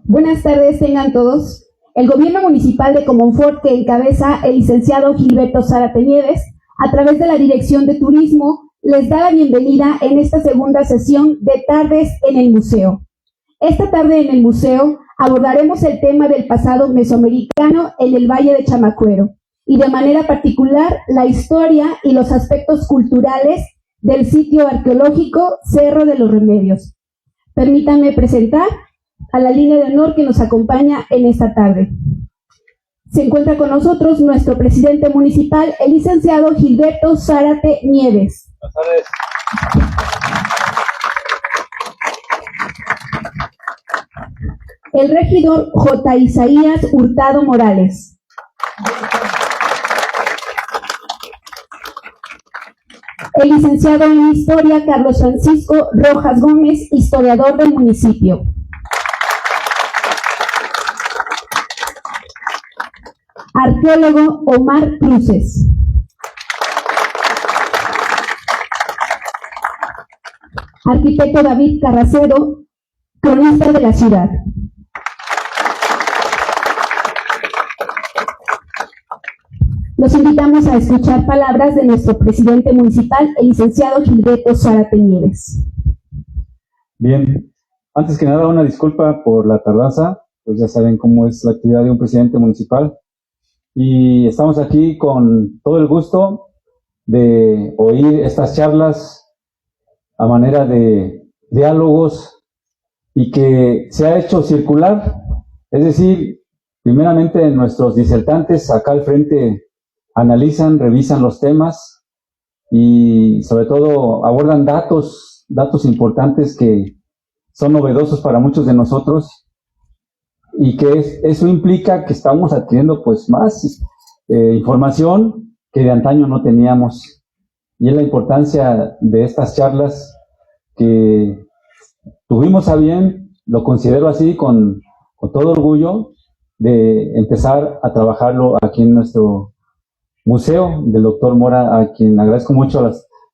Buenas tardes, tengan todos. El gobierno municipal de Comonfort, que encabeza el licenciado Gilberto Zárate Nieves, a través de la Dirección de Turismo, les da la bienvenida en esta segunda sesión de Tardes en el Museo. Esta tarde en el museo abordaremos el tema del pasado mesoamericano en el Valle de Chamacuero y de manera particular la historia y los aspectos culturales del sitio arqueológico Cerro de los Remedios. Permítanme presentar a la línea de honor que nos acompaña en esta tarde. Se encuentra con nosotros nuestro presidente municipal, el licenciado Gilberto Zárate Nieves. Buenas tardes. El regidor J. Isaías Hurtado Morales. El licenciado en Historia Carlos Francisco Rojas Gómez, historiador del municipio. Arqueólogo Omar Cruces. Arquitecto David Carracero, cronista de la ciudad. Los invitamos a escuchar palabras de nuestro presidente municipal, el licenciado Gilberto Zárate Nieves. Bien, antes que nada una disculpa por la tardanza, pues ya saben cómo es la actividad de un presidente municipal. Y estamos aquí con todo el gusto de oír estas charlas a manera de diálogos y que se ha hecho circular, es decir, primeramente nuestros disertantes acá al frente analizan, revisan los temas y sobre todo abordan datos importantes que son novedosos para muchos de nosotros y que eso implica que estamos adquiriendo pues más información que de antaño no teníamos, y es la importancia de estas charlas que tuvimos a bien, lo considero así con todo orgullo, de empezar a trabajarlo aquí en nuestro museo del doctor Mora, a quien agradezco mucho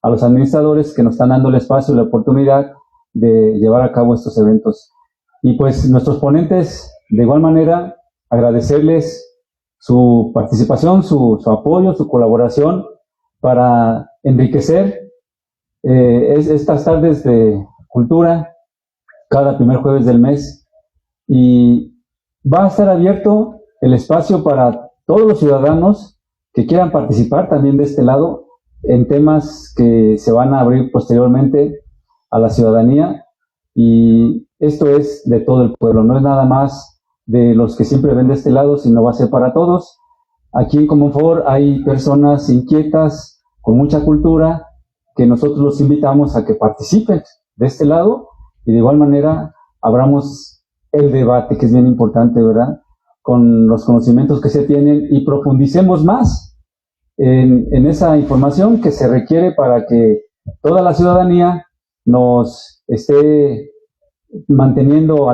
a los administradores que nos están dando el espacio y la oportunidad de llevar a cabo estos eventos. Y pues nuestros ponentes, de igual manera, agradecerles su participación, su apoyo, su colaboración para enriquecer estas tardes de cultura cada primer jueves del mes. Y va a estar abierto el espacio para todos los ciudadanos que quieran participar también de este lado en temas que se van a abrir posteriormente a la ciudadanía, y esto es de todo el pueblo, no es nada más de los que siempre ven de este lado, sino va a ser para todos. Aquí en Comonfort hay personas inquietas con mucha cultura que nosotros los invitamos a que participen de este lado, y de igual manera abramos el debate, que es bien importante, ¿verdad?, con los conocimientos que se tienen, y profundicemos más en esa información que se requiere para que toda la ciudadanía nos esté manteniendo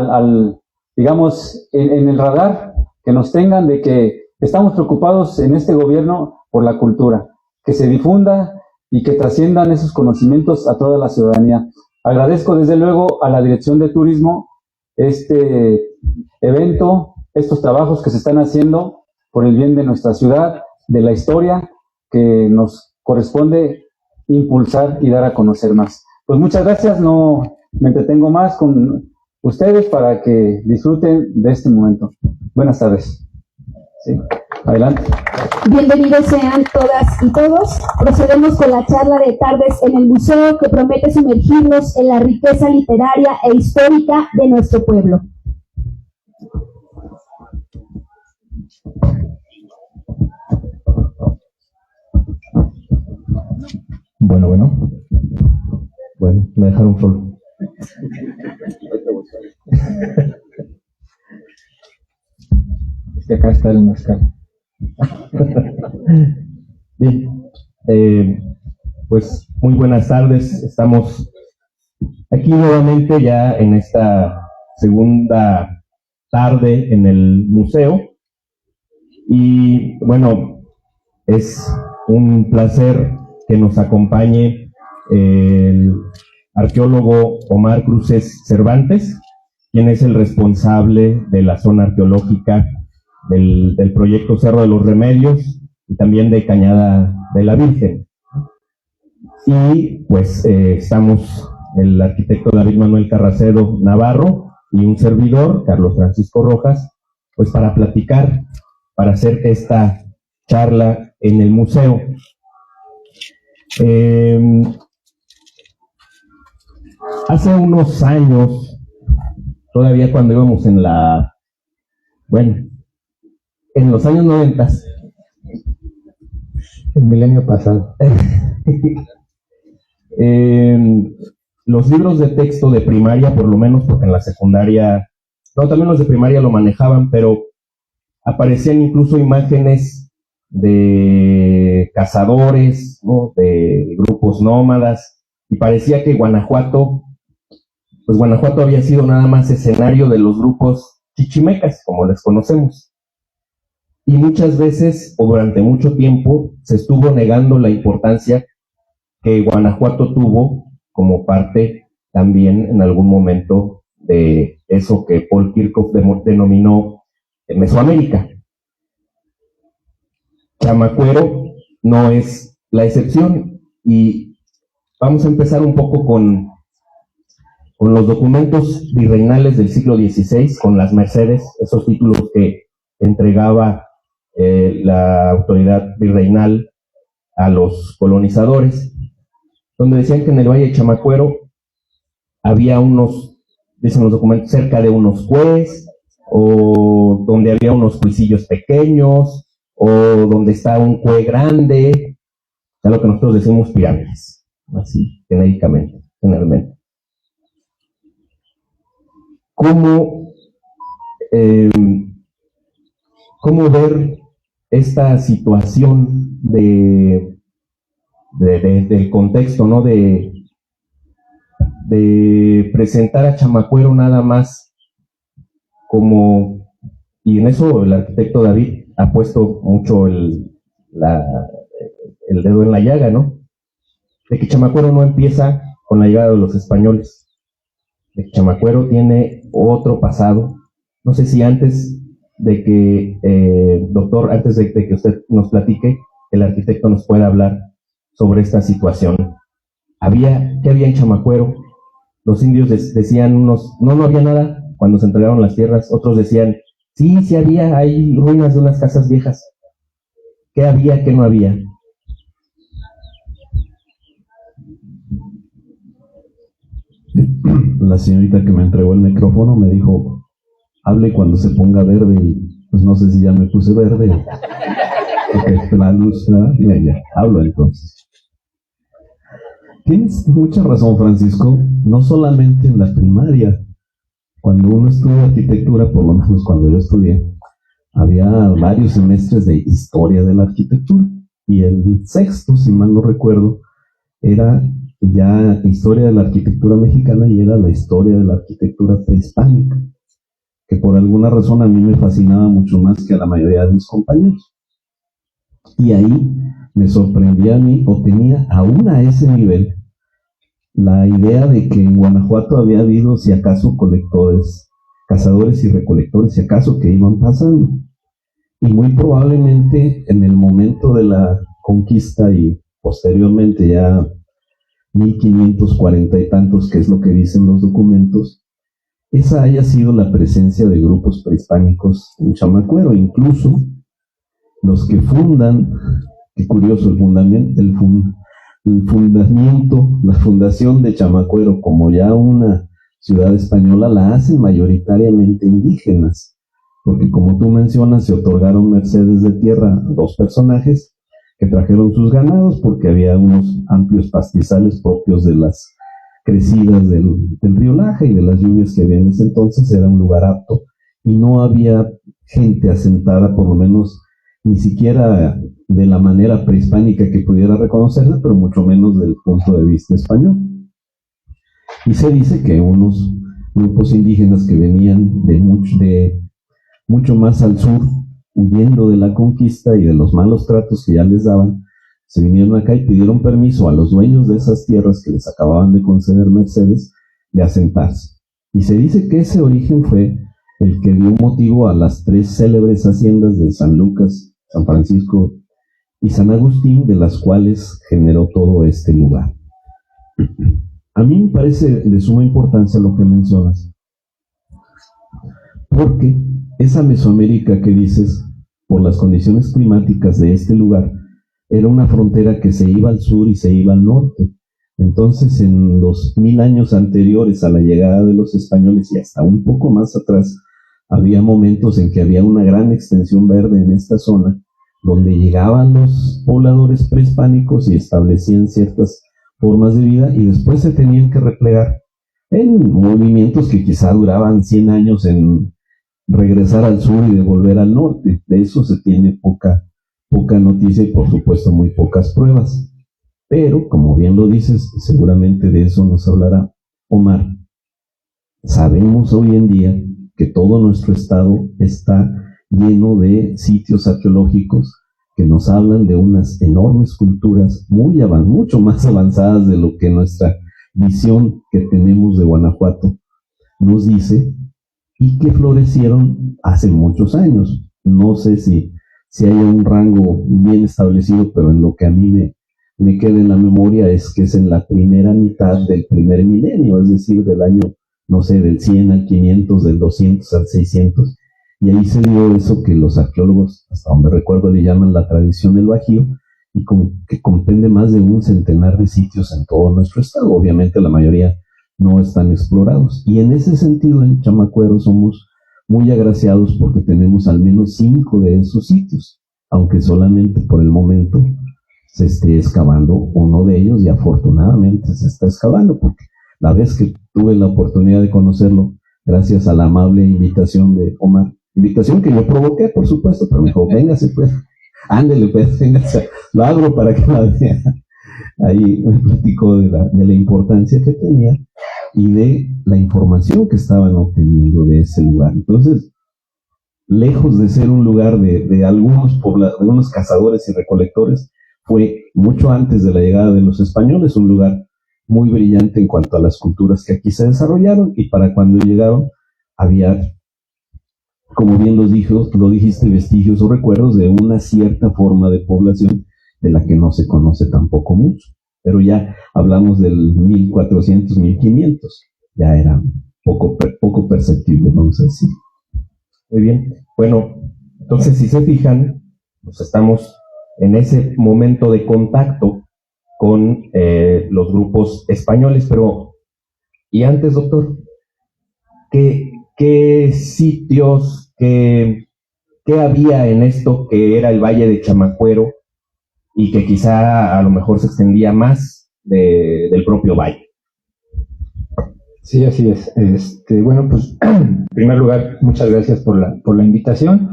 digamos, en el radar, que nos tengan de que estamos preocupados en este gobierno por la cultura, que se difunda y que trasciendan esos conocimientos a toda la ciudadanía. Agradezco desde luego a la Dirección de Turismo este evento, estos trabajos que se están haciendo por el bien de nuestra ciudad, de la historia que nos corresponde impulsar y dar a conocer más. Pues muchas gracias, no me entretengo más con ustedes para que disfruten de este momento. Buenas tardes. Sí, adelante. Bienvenidos sean todas y todos. Procedemos con la charla de Tardes en el Museo, que promete sumergirnos en la riqueza literaria e histórica de nuestro pueblo. Bueno, me dejaron solo. Es que acá está el mezcal. Bien, pues muy buenas tardes. Estamos aquí nuevamente ya en esta segunda tarde en el museo. Y bueno, es un placer que nos acompañe el arqueólogo Omar Cruces Cervantes, quien es el responsable de la zona arqueológica del proyecto Cerro de los Remedios y también de Cañada de la Virgen. Y pues estamos el arquitecto David Manuel Carracedo Navarro y un servidor, Carlos Francisco Rojas, pues para platicar, para hacer esta charla en el museo. Hace unos años, todavía cuando íbamos en los años 90, El milenio pasado. Los libros de texto de primaria, por lo menos, porque en la secundaria, no, también los de primaria lo manejaban, pero aparecían incluso imágenes de cazadores, ¿no?, de grupos nómadas, y parecía que Guanajuato había sido nada más escenario de los grupos chichimecas, como les conocemos. Y muchas veces, o durante mucho tiempo, se estuvo negando la importancia que Guanajuato tuvo como parte también en algún momento de eso que Paul Kirchhoff denominó Mesoamérica. Chamacuero no es la excepción, y vamos a empezar un poco con los documentos virreinales del siglo XVI, con las mercedes, esos títulos que entregaba la autoridad virreinal a los colonizadores, donde decían que en el Valle de Chamacuero había unos, dicen los documentos, cerca de unos cués, o donde había unos cuisillos pequeños, o donde estaba un cué grande, o sea, lo que nosotros decimos pirámides, así, genéricamente, generalmente. ¿Cómo ver esta situación del contexto, ¿no? De presentar a Chamacuero nada más como, y en eso el arquitecto David ha puesto mucho el dedo en la llaga, ¿no? De que Chamacuero no empieza con la llegada de los españoles, de que Chamacuero tiene otro pasado. No sé si antes de que, doctor, antes de que usted nos platique, el arquitecto nos pueda hablar sobre esta situación. ¿Qué había en Chamacuero? Los indios decían unos, no había nada cuando se entregaron las tierras. Otros decían, sí había, hay ruinas de unas casas viejas. ¿Qué había, qué no había? La señorita que me entregó el micrófono me dijo, hable cuando se ponga verde, y pues no sé si ya me puse verde. Porque la luz, ya, hablo entonces. Tienes mucha razón, Francisco, no solamente en la primaria. Cuando uno estudia arquitectura, por lo menos cuando yo estudié, había varios semestres de historia de la arquitectura, y el sexto, si mal no recuerdo, era ya historia de la arquitectura mexicana, y era la historia de la arquitectura prehispánica, que por alguna razón a mí me fascinaba mucho más que a la mayoría de mis compañeros. Y ahí me sorprendía a mí, o tenía aún a ese nivel, la idea de que en Guanajuato había habido, si acaso, colectores, cazadores y recolectores, si acaso, que iban pasando. Y muy probablemente en el momento de la conquista y posteriormente ya 1540 y tantos, que es lo que dicen los documentos, esa haya sido la presencia de grupos prehispánicos en Chamacuero. Incluso los que fundan, qué curioso, la fundación de Chamacuero como ya una ciudad española, la hacen mayoritariamente indígenas, porque como tú mencionas, se otorgaron mercedes de tierra a dos personajes que trajeron sus ganados, porque había unos amplios pastizales propios de las crecidas del río Laja y de las lluvias que había en ese entonces. Era un lugar apto y no había gente asentada, por lo menos ni siquiera de la manera prehispánica que pudiera reconocerse, pero mucho menos del punto de vista español. Y se dice que unos grupos indígenas que venían de mucho más al sur, huyendo de la conquista y de los malos tratos que ya les daban, se vinieron acá y pidieron permiso a los dueños de esas tierras que les acababan de conceder mercedes de asentarse. Y se dice que ese origen fue el que dio motivo a las 3 célebres haciendas de San Lucas, San Francisco y San Agustín, de las cuales generó todo este lugar. A mí me parece de suma importancia lo que mencionas, porque esa Mesoamérica que dices, por las condiciones climáticas de este lugar, era una frontera que se iba al sur y se iba al norte. Entonces, en los 1000 años anteriores a la llegada de los españoles y hasta un poco más atrás, había momentos en que había una gran extensión verde en esta zona, donde llegaban los pobladores prehispánicos y establecían ciertas formas de vida y después se tenían que replegar en movimientos que quizá duraban 100 años en regresar al sur y de volver al norte. De eso se tiene poca noticia y por supuesto muy pocas pruebas. Pero, como bien lo dices, seguramente de eso nos hablará Omar. Sabemos hoy en día que todo nuestro estado está lleno de sitios arqueológicos que nos hablan de unas enormes culturas mucho más avanzadas de lo que nuestra visión que tenemos de Guanajuato nos dice, y que florecieron hace muchos años. No sé si hay un rango bien establecido, pero en lo que a mí me queda en la memoria es que es en la primera mitad del primer milenio, es decir, del año, no sé, del 100 al 500, del 200 al 600, y ahí se dio eso que los arqueólogos, hasta donde recuerdo, le llaman la tradición del Bajío, y que comprende más de un centenar de sitios en todo nuestro estado. Obviamente la mayoría no están explorados, y en ese sentido en Chamacuero somos muy agraciados porque tenemos al menos 5 de esos sitios, aunque solamente por el momento se esté excavando uno de ellos, y afortunadamente se está excavando, porque la vez que tuve la oportunidad de conocerlo, gracias a la amable invitación de Omar, invitación que yo provoqué, por supuesto, pero me dijo, véngase pues, ándele pues, véngase, lo abro para que la vea. Ahí me platicó de la importancia que tenía y de la información que estaban obteniendo de ese lugar. Entonces, lejos de ser un lugar de algunos cazadores y recolectores, fue mucho antes de la llegada de los españoles un lugar muy brillante en cuanto a las culturas que aquí se desarrollaron, y para cuando llegaron había, como bien lo dijiste, vestigios o recuerdos de una cierta forma de población de la que no se conoce tampoco mucho, pero ya hablamos del 1400, 1500, ya era poco perceptible, vamos a decir. Muy bien, bueno, entonces si se fijan, pues estamos en ese momento de contacto con los grupos españoles, pero y antes, doctor, ¿qué sitios, qué había en esto que era el Valle de Chamacuero y que quizá a lo mejor se extendía más del propio valle? Sí, así es. Bueno, pues en primer lugar, muchas gracias por la invitación,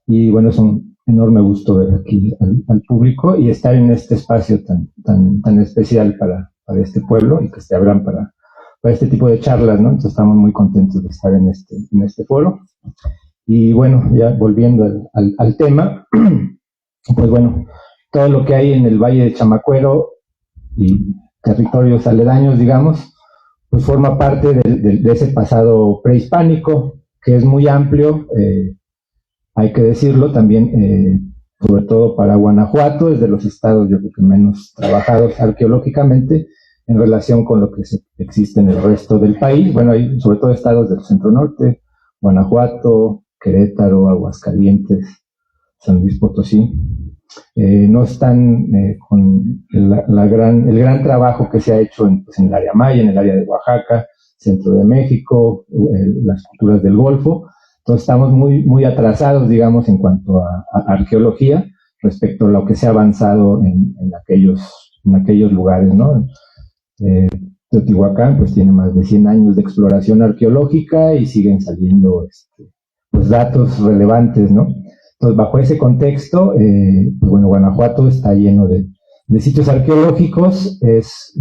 y bueno, es un enorme gusto ver aquí al público y estar en este espacio tan especial para este pueblo, y que se abran para este tipo de charlas, ¿no? Entonces estamos muy contentos de estar en este foro. Y bueno, ya volviendo al tema, pues bueno, todo lo que hay en el Valle de Chamacuero y territorios aledaños, digamos, pues forma parte de ese pasado prehispánico, que es muy amplio, hay que decirlo también, sobre todo para Guanajuato, es de los estados, yo creo que menos trabajados arqueológicamente en relación con lo que existe en el resto del país. Bueno, hay sobre todo estados del centro norte, Guanajuato, Querétaro, Aguascalientes, San Luis Potosí. No están con el gran trabajo que se ha hecho en el área maya, en el área de Oaxaca, centro de México, las culturas del Golfo. Entonces estamos muy atrasados, digamos, en cuanto a arqueología respecto a lo que se ha avanzado en aquellos lugares, ¿no? Teotihuacán pues tiene más de 100 años de exploración arqueológica y siguen saliendo pues datos relevantes, ¿no? Entonces, bajo ese contexto, pues bueno, Guanajuato está lleno de sitios arqueológicos, es,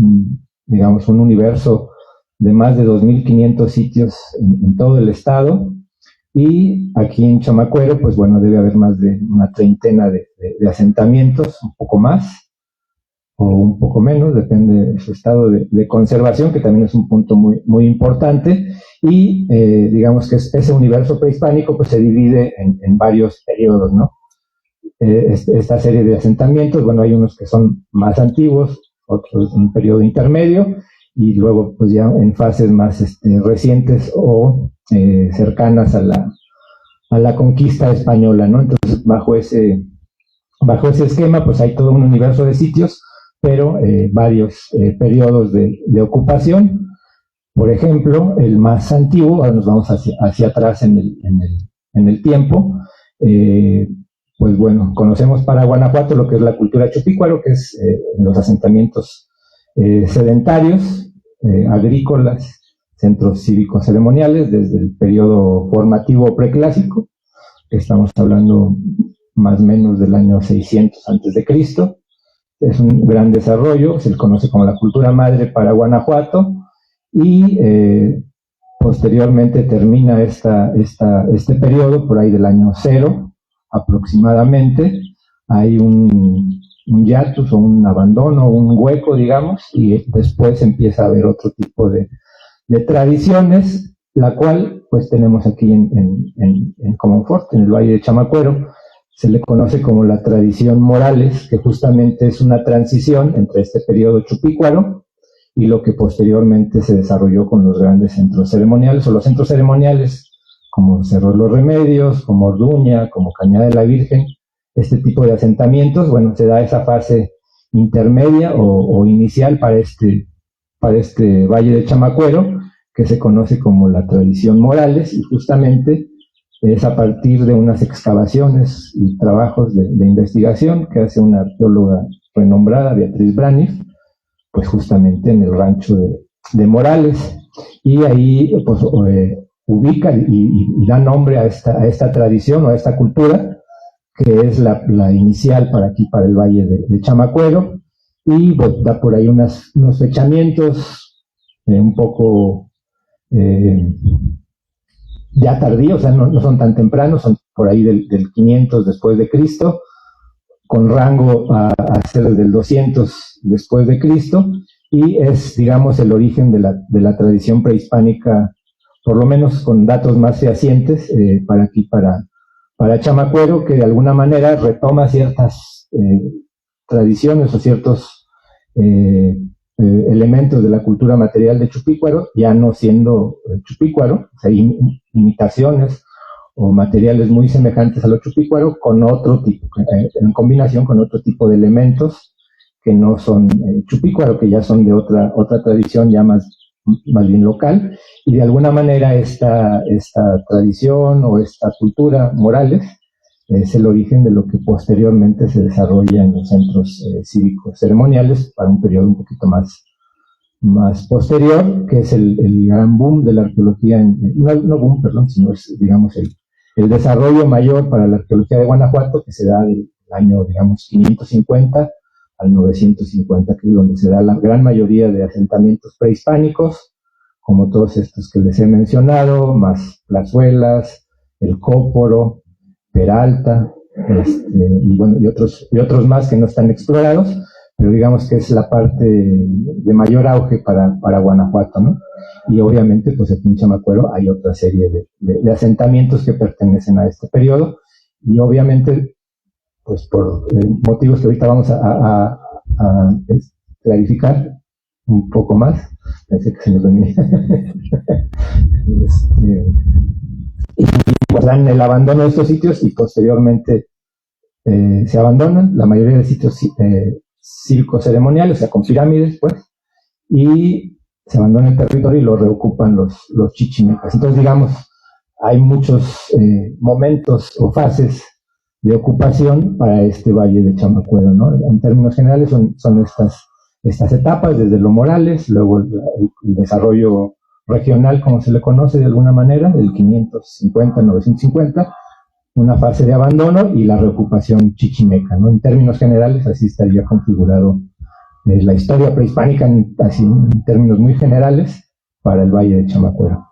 digamos, un universo de más de 2.500 sitios en todo el estado, y aquí en Chamacuero, pues bueno, debe haber más de una treintena de asentamientos, un poco más, o un poco menos, depende de su estado de conservación, que también es un punto muy, muy importante, y digamos que ese universo prehispánico pues se divide en varios periodos, ¿no? Esta serie de asentamientos, bueno, hay unos que son más antiguos, otros en un periodo intermedio, y luego pues ya en fases más recientes o cercanas a la conquista española, ¿no? Entonces, bajo ese esquema, pues hay todo un universo de sitios, pero varios periodos de ocupación. Por ejemplo, el más antiguo, ahora nos vamos hacia atrás en el tiempo, pues bueno, conocemos para Guanajuato lo que es la cultura chupícuaro, que es los asentamientos sedentarios, agrícolas, centros cívicos ceremoniales, desde el periodo formativo preclásico, que estamos hablando más o menos del año 600 antes de Cristo. Es un gran desarrollo, se le conoce como la cultura madre para Guanajuato, y posteriormente termina este periodo por ahí del año 0 aproximadamente. Hay un hiatus o un abandono, un hueco, digamos, y después empieza a haber otro tipo de tradiciones, la cual pues tenemos aquí en Comonfort, en el Valle de Chamacuero. Se le conoce como la tradición Morales, que justamente es una transición entre este periodo chupícuaro y lo que posteriormente se desarrolló con los grandes centros ceremoniales, o los centros ceremoniales como Cerro de los Remedios, como Orduña, como Cañada de la Virgen. Este tipo de asentamientos, bueno, se da esa fase intermedia o inicial para este Valle de Chamacuero, que se conoce como la tradición Morales, y justamente es a partir de unas excavaciones y trabajos de investigación que hace una arqueóloga renombrada, Beatriz Braniff, pues justamente en el rancho de Morales, y ahí pues ubica y da nombre a esta tradición o a esta cultura, que es la inicial para el Valle de Chamacuero, y pues, da por ahí unos fechamientos un poco ya tardíos, o sea, no son tan tempranos, son por ahí del 500 después de Cristo, con rango a ser del 200 después de Cristo, y es, digamos, el origen de la tradición prehispánica, por lo menos con datos más fehacientes, para Chamacuero, que de alguna manera retoma ciertas tradiciones o ciertos elementos de la cultura material de Chupícuaro, ya no siendo Chupícuaro, o sea, imitaciones o materiales muy semejantes a lo chupícuaro, con otro tipo, en combinación con otro tipo de elementos que no son chupícuaro, que ya son de otra tradición ya más bien local, y de alguna manera esta tradición o esta cultura Morales es el origen de lo que posteriormente se desarrolla en los centros cívicos ceremoniales para un periodo un poquito más posterior, que es el gran boom de la arqueología, no boom, perdón, sino es, digamos, el desarrollo mayor para la arqueología de Guanajuato, que se da del año, digamos, 550 al 950, que es donde se da la gran mayoría de asentamientos prehispánicos, como todos estos que les he mencionado, más Plazuelas, El Cóporo, Peralta, y otros más que no están explorados, pero digamos que es la parte de mayor auge para Guanajuato, ¿no? Y obviamente, pues aquí en Chamacuero hay otra serie de asentamientos que pertenecen a este periodo, y obviamente, pues por motivos que ahorita vamos a clarificar un poco más, pensé que se nos venía. Y pues dan el abandono de estos sitios, y posteriormente se abandonan la mayoría de sitios cívicos ceremoniales, o sea, con pirámides, pues, y se abandona el territorio y lo reocupan los chichimecas. Entonces, digamos, hay muchos momentos o fases de ocupación para este Valle de Chamacuero, ¿no? En términos generales son estas etapas, desde lo Morales, luego el desarrollo regional, como se le conoce de alguna manera, del 550 950, una fase de abandono y la reocupación chichimeca, ¿no? En términos generales, así estaría configurado la historia prehispánica, así en términos muy generales, para el Valle de Chamacuero.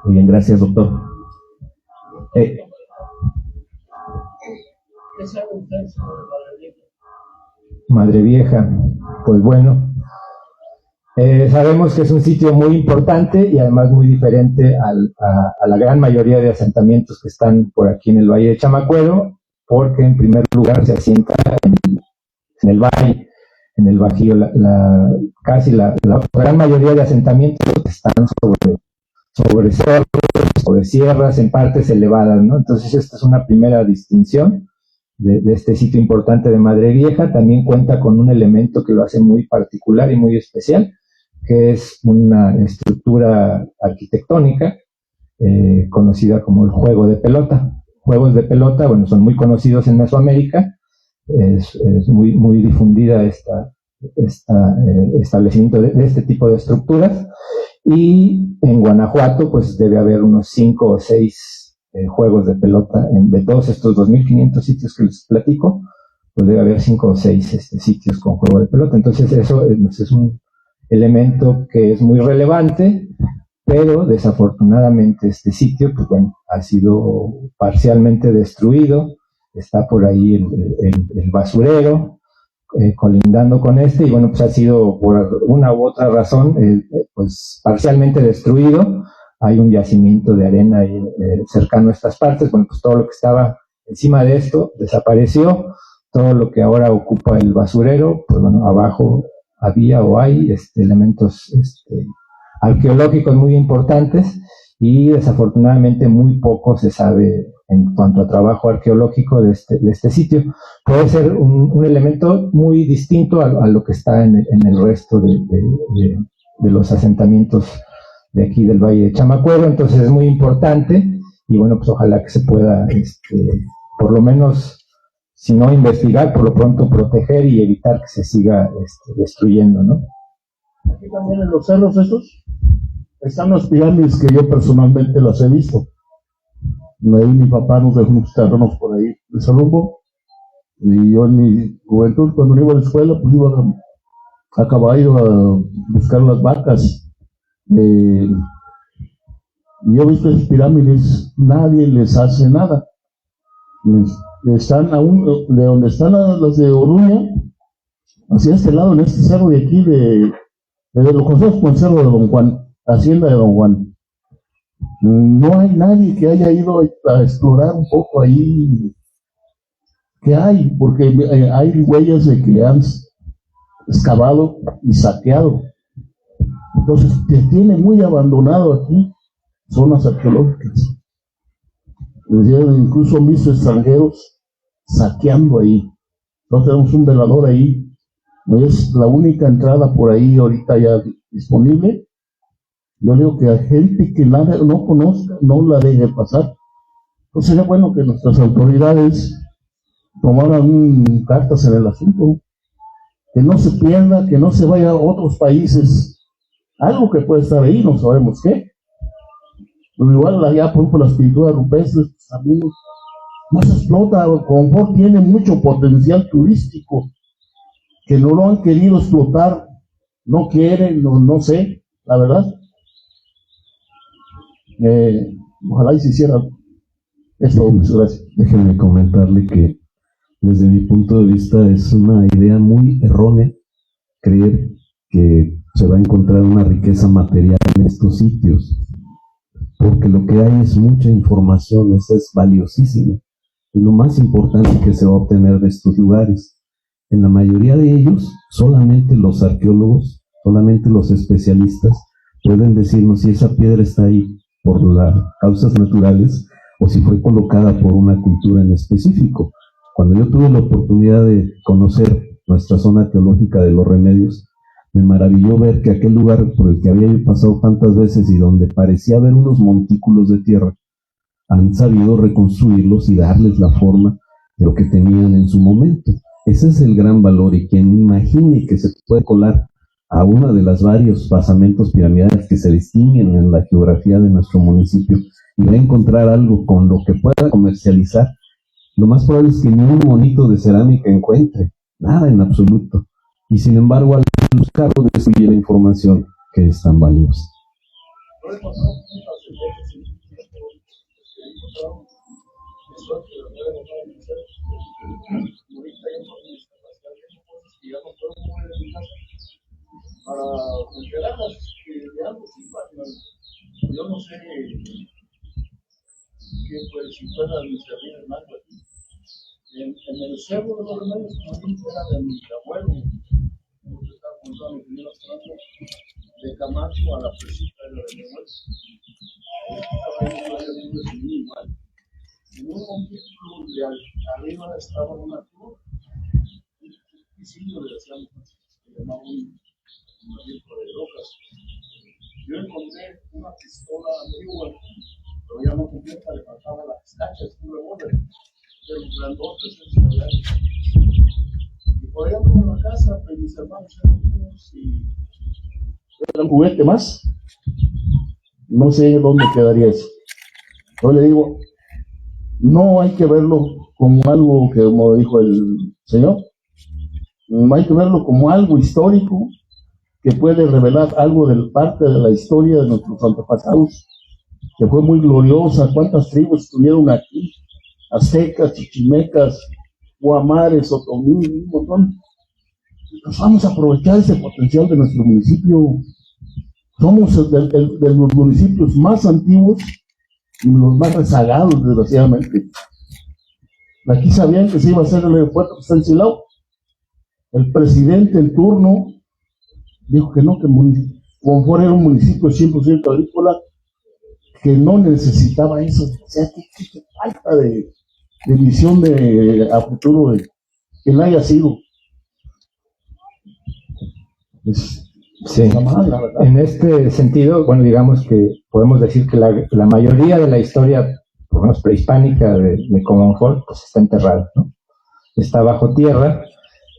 Muy bien, gracias, doctor. Madre Vieja, pues bueno, sabemos que es un sitio muy importante y además muy diferente a la gran mayoría de asentamientos que están por aquí en el Valle de Chamacuero, porque en primer lugar se asienta en el valle, en el Bajío. Casi la gran mayoría de asentamientos están sobre cerros, sobre sierras, en partes elevadas, ¿no? Entonces esta es una primera distinción de este sitio importante de Madre Vieja. También cuenta con un elemento que lo hace muy particular y muy especial, que es una estructura arquitectónica conocida como el juego de pelota. Juegos de pelota, bueno, son muy conocidos en Mesoamérica, es muy difundida establecimiento de este tipo de estructuras, y en Guanajuato pues debe haber unos 5 o 6 juegos de pelota. De todos estos 2.500 sitios que les platico, pues debe haber 5 o 6 sitios con juego de pelota. Entonces eso es un elemento que es muy relevante, pero desafortunadamente este sitio, pues bueno, ha sido parcialmente destruido. Está por ahí el basurero colindando con y bueno, pues ha sido por una u otra razón pues parcialmente destruido. Hay un yacimiento de arena ahí, cercano a estas partes. Bueno, pues todo lo que estaba encima de esto desapareció. Todo lo que ahora ocupa el basurero, pues bueno, abajo había o hay elementos arqueológicos muy importantes, y desafortunadamente muy poco se sabe en cuanto a trabajo arqueológico de este sitio. Puede ser un elemento muy distinto a lo que está en el resto de los asentamientos de aquí del Valle de Chamacuero. Entonces es muy importante, y bueno, pues ojalá que se pueda, por lo menos, si no investigar, por lo pronto proteger y evitar que se siga destruyendo, ¿no? Aquí también en los cerros estos están las pirámides que yo personalmente las he visto. Ahí mi papá nos dejó unos terrenos por ahí de ese rumbo, y yo en mi juventud, cuando iba a la escuela, pues iba a caballo a buscar las vacas. Y yo he visto esas pirámides, nadie les hace nada. Están aún de donde están las de Oruña, hacia este lado, en este cerro de aquí, de lo conocemos como el cerro de Don Juan, hacienda de Don Juan. No hay nadie que haya ido a explorar un poco ahí qué hay, porque hay huellas de que han excavado y saqueado. Entonces, que tiene muy abandonado aquí zonas arqueológicas. Incluso han visto extranjeros saqueando ahí. Entonces tenemos un velador ahí. Es la única entrada por ahí ahorita ya disponible. Yo digo que a gente que nada no conozca, no la deje pasar. Entonces sería bueno que nuestras autoridades tomaran cartas en el asunto, que no se pierda, que no se vaya a otros países. Algo que puede estar ahí, no sabemos qué. Pero igual allá, por ejemplo, las pinturas rupestres, pues, también no se explota. Confort tiene mucho potencial turístico, que no lo han querido explotar, no quieren, no sé, la verdad. Ojalá y se hiciera esto. Muchas gracias. Déjenme comentarle que desde mi punto de vista es una idea muy errónea creer que se va a encontrar una riqueza material en estos sitios, porque lo que hay es mucha información, esa es valiosísima, y lo más importante que se va a obtener de estos lugares. En la mayoría de ellos, solamente los arqueólogos, solamente los especialistas pueden decirnos si esa piedra está ahí por las causas naturales o si fue colocada por una cultura en específico. Cuando yo tuve la oportunidad de conocer nuestra zona arqueológica de Los Remedios, me maravilló ver que aquel lugar por el que había yo pasado tantas veces y donde parecía haber unos montículos de tierra, han sabido reconstruirlos y darles la forma de lo que tenían en su momento. Ese es el gran valor, y quien imagine que se puede colar a uno de los varios basamentos piramidales que se distinguen en la geografía de nuestro municipio y va a encontrar algo con lo que pueda comercializar, lo más probable es que ni un monito de cerámica encuentre, nada en absoluto. Y sin embargo, al buscarlo, destruye la información que es tan valiosa. para enterarlas de algo sirvan. Yo no sé que pues si puedan servir en algo aquí. En el cerro de los Remedios también era de mi abuelo, como se está contando, que yo hablando de Camacho a la presita de la de mi abuelo. En un montículo de arriba estaba una cruz, y sí, lo decíamos, se llamaba un disco de rocas. Yo encontré una pistola antigua, pero ya no completa, le faltaban las cachas, un revólver, de los grandotes, y por ahí ando en la casa, pues mis hermanos eran niños y era un juguete más. No sé dónde quedaría eso. Yo le digo, no hay que verlo como algo que, como dijo el señor, no hay que verlo como algo histórico que puede revelar algo de parte de la historia de nuestros antepasados, que fue muy gloriosa. ¿Cuántas tribus estuvieron aquí? Aztecas, chichimecas, guamares, otomí, un montón. Nos vamos a aprovechar ese potencial de nuestro municipio. Somos de los municipios más antiguos y los más rezagados, desgraciadamente. Aquí sabían que se iba a hacer el aeropuerto que está en Silao. El presidente en turno dijo que no, que Comonfort era un municipio 100% agrícola, que no necesitaba eso. O sea, qué falta de visión a futuro de quien haya sido. Sí, en este sentido, bueno, digamos que podemos decir que la mayoría de la historia, por lo menos prehispánica de Comonfort, pues está enterrada, ¿no? Está bajo tierra,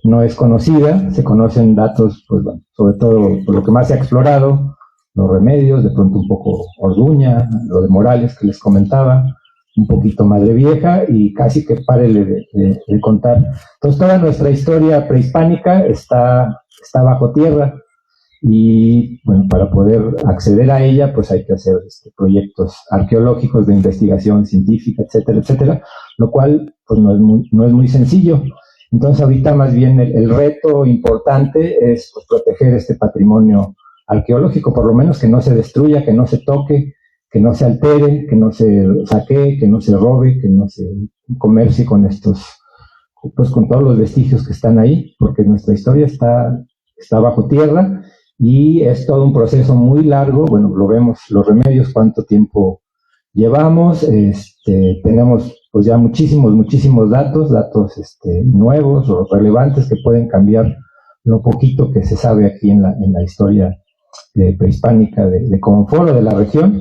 no es conocida, se conocen datos, pues bueno, sobre todo por lo que más se ha explorado, los Remedios, de pronto un poco Orduña, lo de Morales que les comentaba, un poquito Madre Vieja y casi que párele de contar. Entonces toda nuestra historia prehispánica está bajo tierra. Y bueno, para poder acceder a ella, pues hay que hacer proyectos arqueológicos de investigación científica, etcétera, etcétera, lo cual pues no es muy sencillo. Entonces ahorita más bien el reto importante es pues, proteger este patrimonio arqueológico, por lo menos que no se destruya, que no se toque, que no se altere, que no se saquee, que no se robe, que no se comercie con pues con todos los vestigios que están ahí, porque nuestra historia está bajo tierra. Y es todo un proceso muy largo, bueno, lo vemos, los Remedios, cuánto tiempo llevamos, tenemos pues ya muchísimos datos nuevos o relevantes que pueden cambiar lo poquito que se sabe aquí en la historia prehispánica de Comonfort o de la región.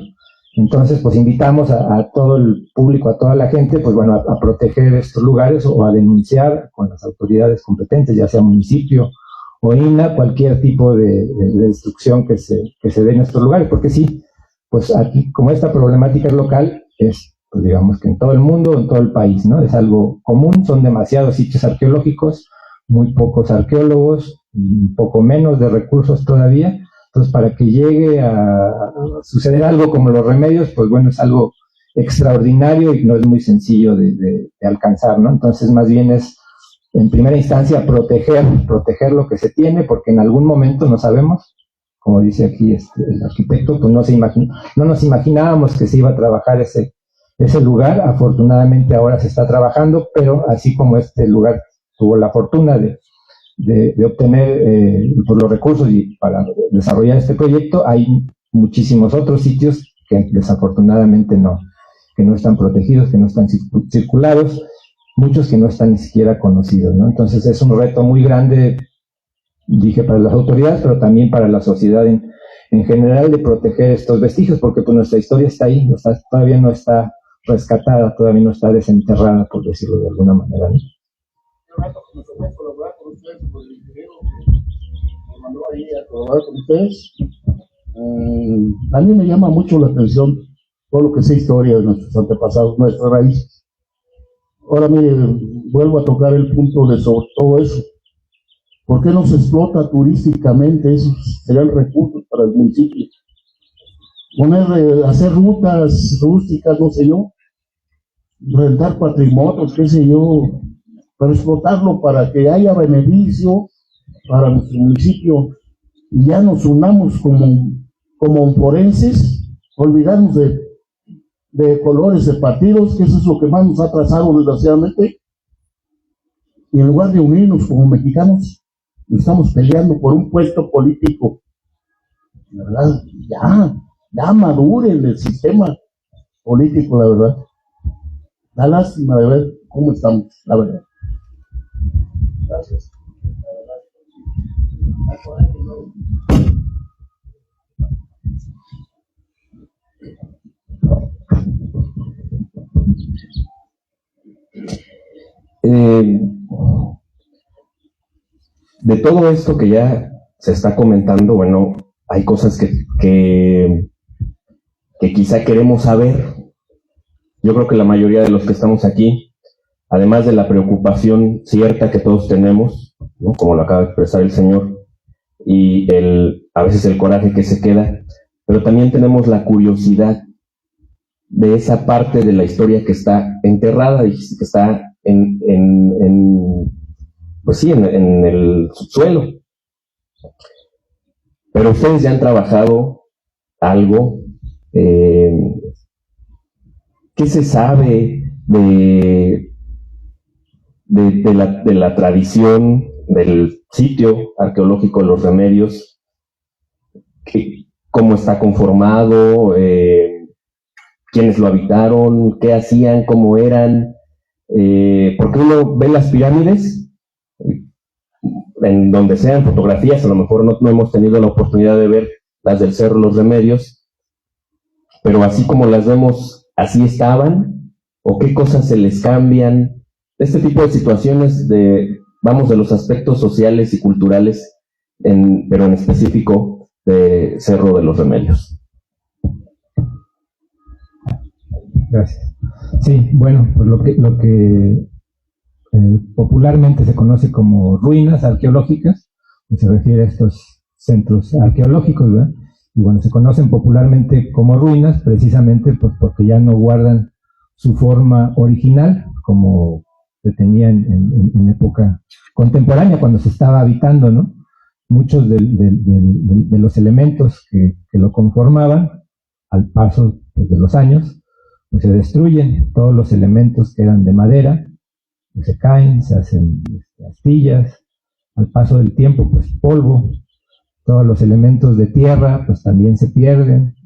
Entonces, pues invitamos a todo el público, a toda la gente, pues bueno, a proteger estos lugares o a denunciar con las autoridades competentes, ya sea municipio o INA, cualquier tipo de destrucción que se dé en estos lugares, porque sí, pues aquí, como esta problemática es local, es, pues digamos que en todo el mundo, en todo el país, ¿no? Es algo común, son demasiados sitios arqueológicos, muy pocos arqueólogos, un poco menos de recursos todavía, entonces para que llegue a suceder algo como los Remedios, pues bueno, es algo extraordinario y no es muy sencillo de alcanzar, ¿no? Entonces más bien es, en primera instancia, proteger lo que se tiene, porque en algún momento no sabemos, como dice aquí el arquitecto, pues no nos imaginábamos que se iba a trabajar ese lugar. Afortunadamente ahora se está trabajando, pero así como este lugar tuvo la fortuna de obtener pues, los recursos y para desarrollar este proyecto, hay muchísimos otros sitios que desafortunadamente que no están protegidos, que no están circulados, muchos que no están ni siquiera conocidos, ¿no? Entonces es un reto muy grande, dije, para las autoridades, pero también para la sociedad en general, de proteger estos vestigios, porque pues nuestra historia está ahí, todavía no está rescatada, todavía no está desenterrada, por decirlo de alguna manera, ¿no? Qué rato que me tocó colaborar con ustedes, por el ingeniero que me mandó ahí a colaborar con ustedes. A mí me llama mucho la atención todo lo que sea historia de nuestros antepasados, nuestras raíces. Ahora mire, vuelvo a tocar el punto de sobre todo eso. ¿Por qué no se explota turísticamente? Esos serían recursos para el municipio. Hacer rutas rústicas, no sé yo, rentar patrimonios, qué sé yo, para explotarlo para que haya beneficio para nuestro municipio. y ya nos unamos como forenses, olvidarnos de colores, de partidos, que eso es lo que más nos ha atrasado desgraciadamente, y en lugar de unirnos como mexicanos, estamos peleando por un puesto político. La verdad, ya maduren el sistema político, la verdad. Da lástima de ver cómo estamos, la verdad. Gracias. De todo esto que ya se está comentando, bueno, hay cosas que quizá queremos saber. Yo creo que la mayoría de los que estamos aquí, además de la preocupación cierta que todos tenemos, ¿no?, como lo acaba de expresar el señor, y a veces el coraje que se queda, pero también tenemos la curiosidad de esa parte de la historia que está enterrada, que está en el subsuelo. Pero ustedes ya han trabajado algo. ¿Qué se sabe de la tradición del sitio arqueológico de Los Remedios? ¿Cómo está conformado? ¿Quiénes lo habitaron? ¿Qué hacían? ¿Cómo eran? Porque uno ve las pirámides, en donde sean fotografías, a lo mejor no hemos tenido la oportunidad de ver las del Cerro Los Remedios, pero así como las vemos, ¿así estaban? ¿O qué cosas se les cambian? Este tipo de situaciones de los aspectos sociales y culturales, pero en específico de Cerro de los Remedios. Gracias. Sí, bueno, pues lo que popularmente se conoce como ruinas arqueológicas, se refiere a estos centros arqueológicos, ¿verdad? Y bueno, se conocen popularmente como ruinas precisamente pues porque ya no guardan su forma original como se tenía en época contemporánea, cuando se estaba habitando, ¿no? Muchos de los elementos que lo conformaban, al paso pues, de los años, pues se destruyen. Todos los elementos que eran de madera, pues se caen, se hacen astillas. Al paso del tiempo, pues polvo. Todos los elementos de tierra, pues también se pierden.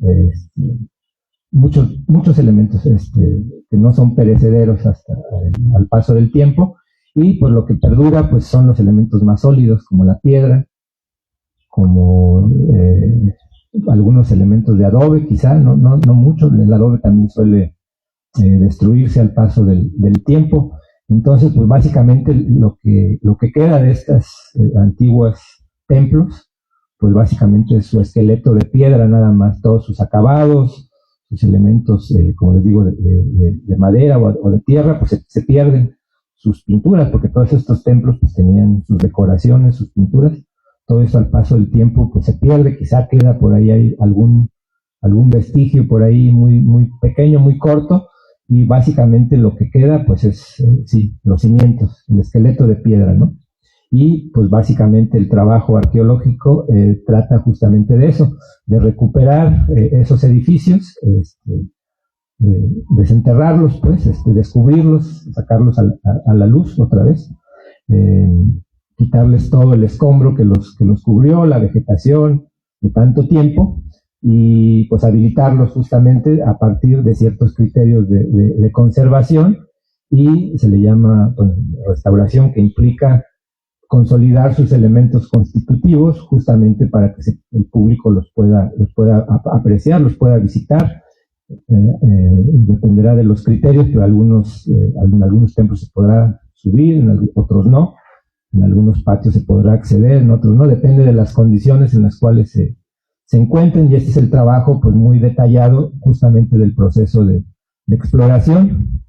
Muchos elementos que no son perecederos hasta al paso del tiempo. Y pues lo que perdura, pues son los elementos más sólidos, como la piedra, como algunos elementos de adobe, quizá, no mucho. El adobe también suele destruirse al paso del tiempo. Entonces, pues básicamente lo que queda de estas antiguos templos, pues básicamente es su esqueleto de piedra nada más, todos sus acabados, sus elementos, como les digo, de madera o de tierra, pues se pierden. Sus pinturas, porque todos estos templos pues tenían sus decoraciones, sus pinturas. Todo eso al paso del tiempo pues se pierde, quizá queda por ahí hay algún vestigio por ahí muy pequeño, muy corto, y básicamente lo que queda pues es, los cimientos, el esqueleto de piedra, ¿no? Y pues básicamente el trabajo arqueológico trata justamente de eso, de recuperar esos edificios, desenterrarlos, pues, descubrirlos, sacarlos a la luz otra vez, quitarles todo el escombro que los cubrió, la vegetación de tanto tiempo, y pues habilitarlos justamente a partir de ciertos criterios de conservación, y se le llama pues, restauración, que implica consolidar sus elementos constitutivos justamente para que el público los pueda apreciar, los pueda visitar. Dependerá de los criterios, pero en algunos templos se podrá subir, en otros no. En algunos patios se podrá acceder, en otros no, depende de las condiciones en las cuales se encuentren, y este es el trabajo pues muy detallado justamente del proceso de exploración,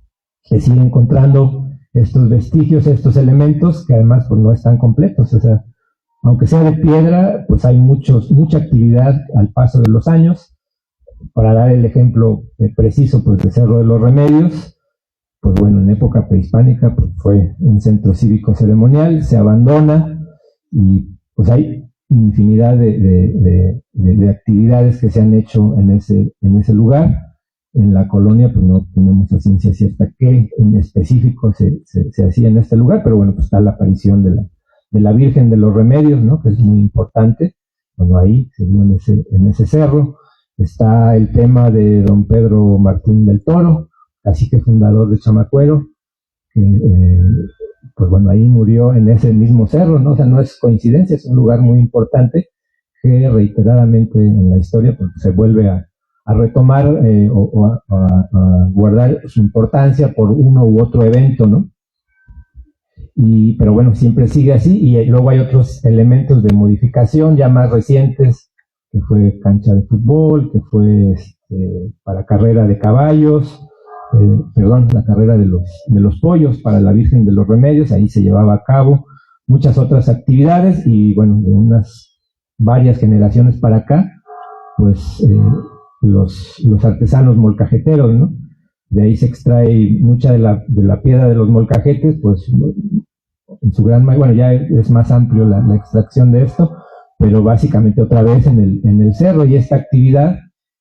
que sigue encontrando estos vestigios, estos elementos que además pues no están completos, o sea, aunque sea de piedra, pues hay mucha actividad al paso de los años. Para dar el ejemplo preciso pues de Cerro de los Remedios, pues bueno, en época prehispánica pues, fue un centro cívico ceremonial, se abandona y pues hay infinidad de actividades que se han hecho en ese lugar. En la colonia, pues no tenemos a ciencia cierta qué en específico se hacía en este lugar, pero bueno, pues está la aparición de la Virgen de los Remedios, ¿no? Que es muy importante. Bueno, ahí se dio en ese cerro. Está el tema de don Pedro Martín del Toro, cacique fundador de Chamacuero, que pues bueno, ahí murió en ese mismo cerro, ¿no? O sea, no es coincidencia, es un lugar muy importante que reiteradamente en la historia pues, se vuelve a retomar o a guardar su importancia por uno u otro evento, ¿no? Pero bueno, siempre sigue así, y luego hay otros elementos de modificación ya más recientes, que fue cancha de fútbol, que fue para carrera de caballos, la carrera de los pollos para la Virgen de los Remedios, ahí se llevaba a cabo muchas otras actividades, y bueno, de unas varias generaciones para acá, pues los artesanos molcajeteros, ¿no? De ahí se extrae mucha de la piedra de los molcajetes, pues en su gran mayoría, bueno, ya es más amplio la extracción de esto, pero básicamente otra vez en el cerro, y esta actividad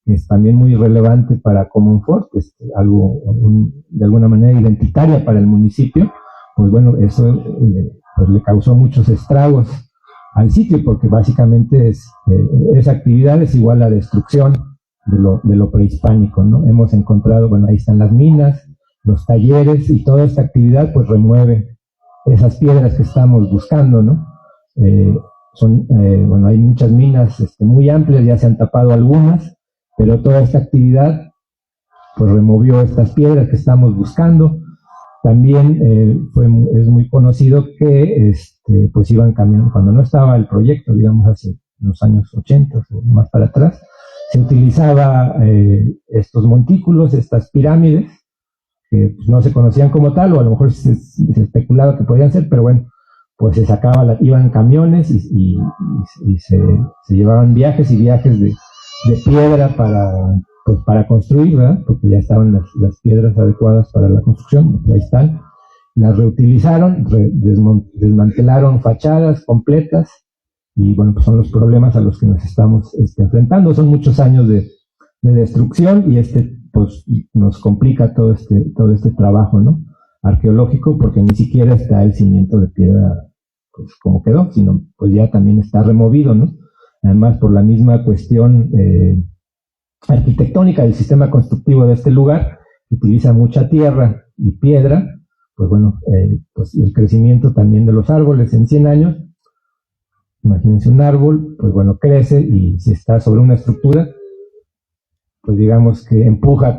es también muy relevante para Comonfort, que es algo de alguna manera identitaria para el municipio, pues bueno, eso pues le causó muchos estragos al sitio, porque básicamente esa actividad es igual a destrucción de lo prehispánico, ¿no? Hemos encontrado, bueno, ahí están las minas, los talleres, y toda esta actividad pues remueve esas piedras que estamos buscando, ¿no? Bueno, hay muchas minas muy amplias, ya se han tapado algunas, pero toda esta actividad pues removió estas piedras que estamos buscando. También es muy conocido que pues iban camiones, cuando no estaba el proyecto, digamos hace los años 80 o más para atrás, se utilizaba estos montículos, estas pirámides, que pues, no se conocían como tal, o a lo mejor se especulaba que podían ser, pero bueno, pues se sacaba, iban camiones y se llevaban viajes y viajes de piedra para construir, ¿verdad? Porque ya estaban las piedras adecuadas para la construcción, ahí están. Las reutilizaron, desmantelaron fachadas completas, y bueno, pues son los problemas a los que nos estamos enfrentando. Son muchos años de destrucción, y pues nos complica todo este trabajo, ¿no? Arqueológico, porque ni siquiera está el cimiento de piedra pues como quedó, sino pues ya también está removido, ¿no? Además, por la misma cuestión arquitectónica del sistema constructivo de este lugar, que utiliza mucha tierra y piedra, pues bueno, pues el crecimiento también de los árboles en 100 años, imagínense un árbol, pues bueno, crece, y si está sobre una estructura, pues digamos que empuja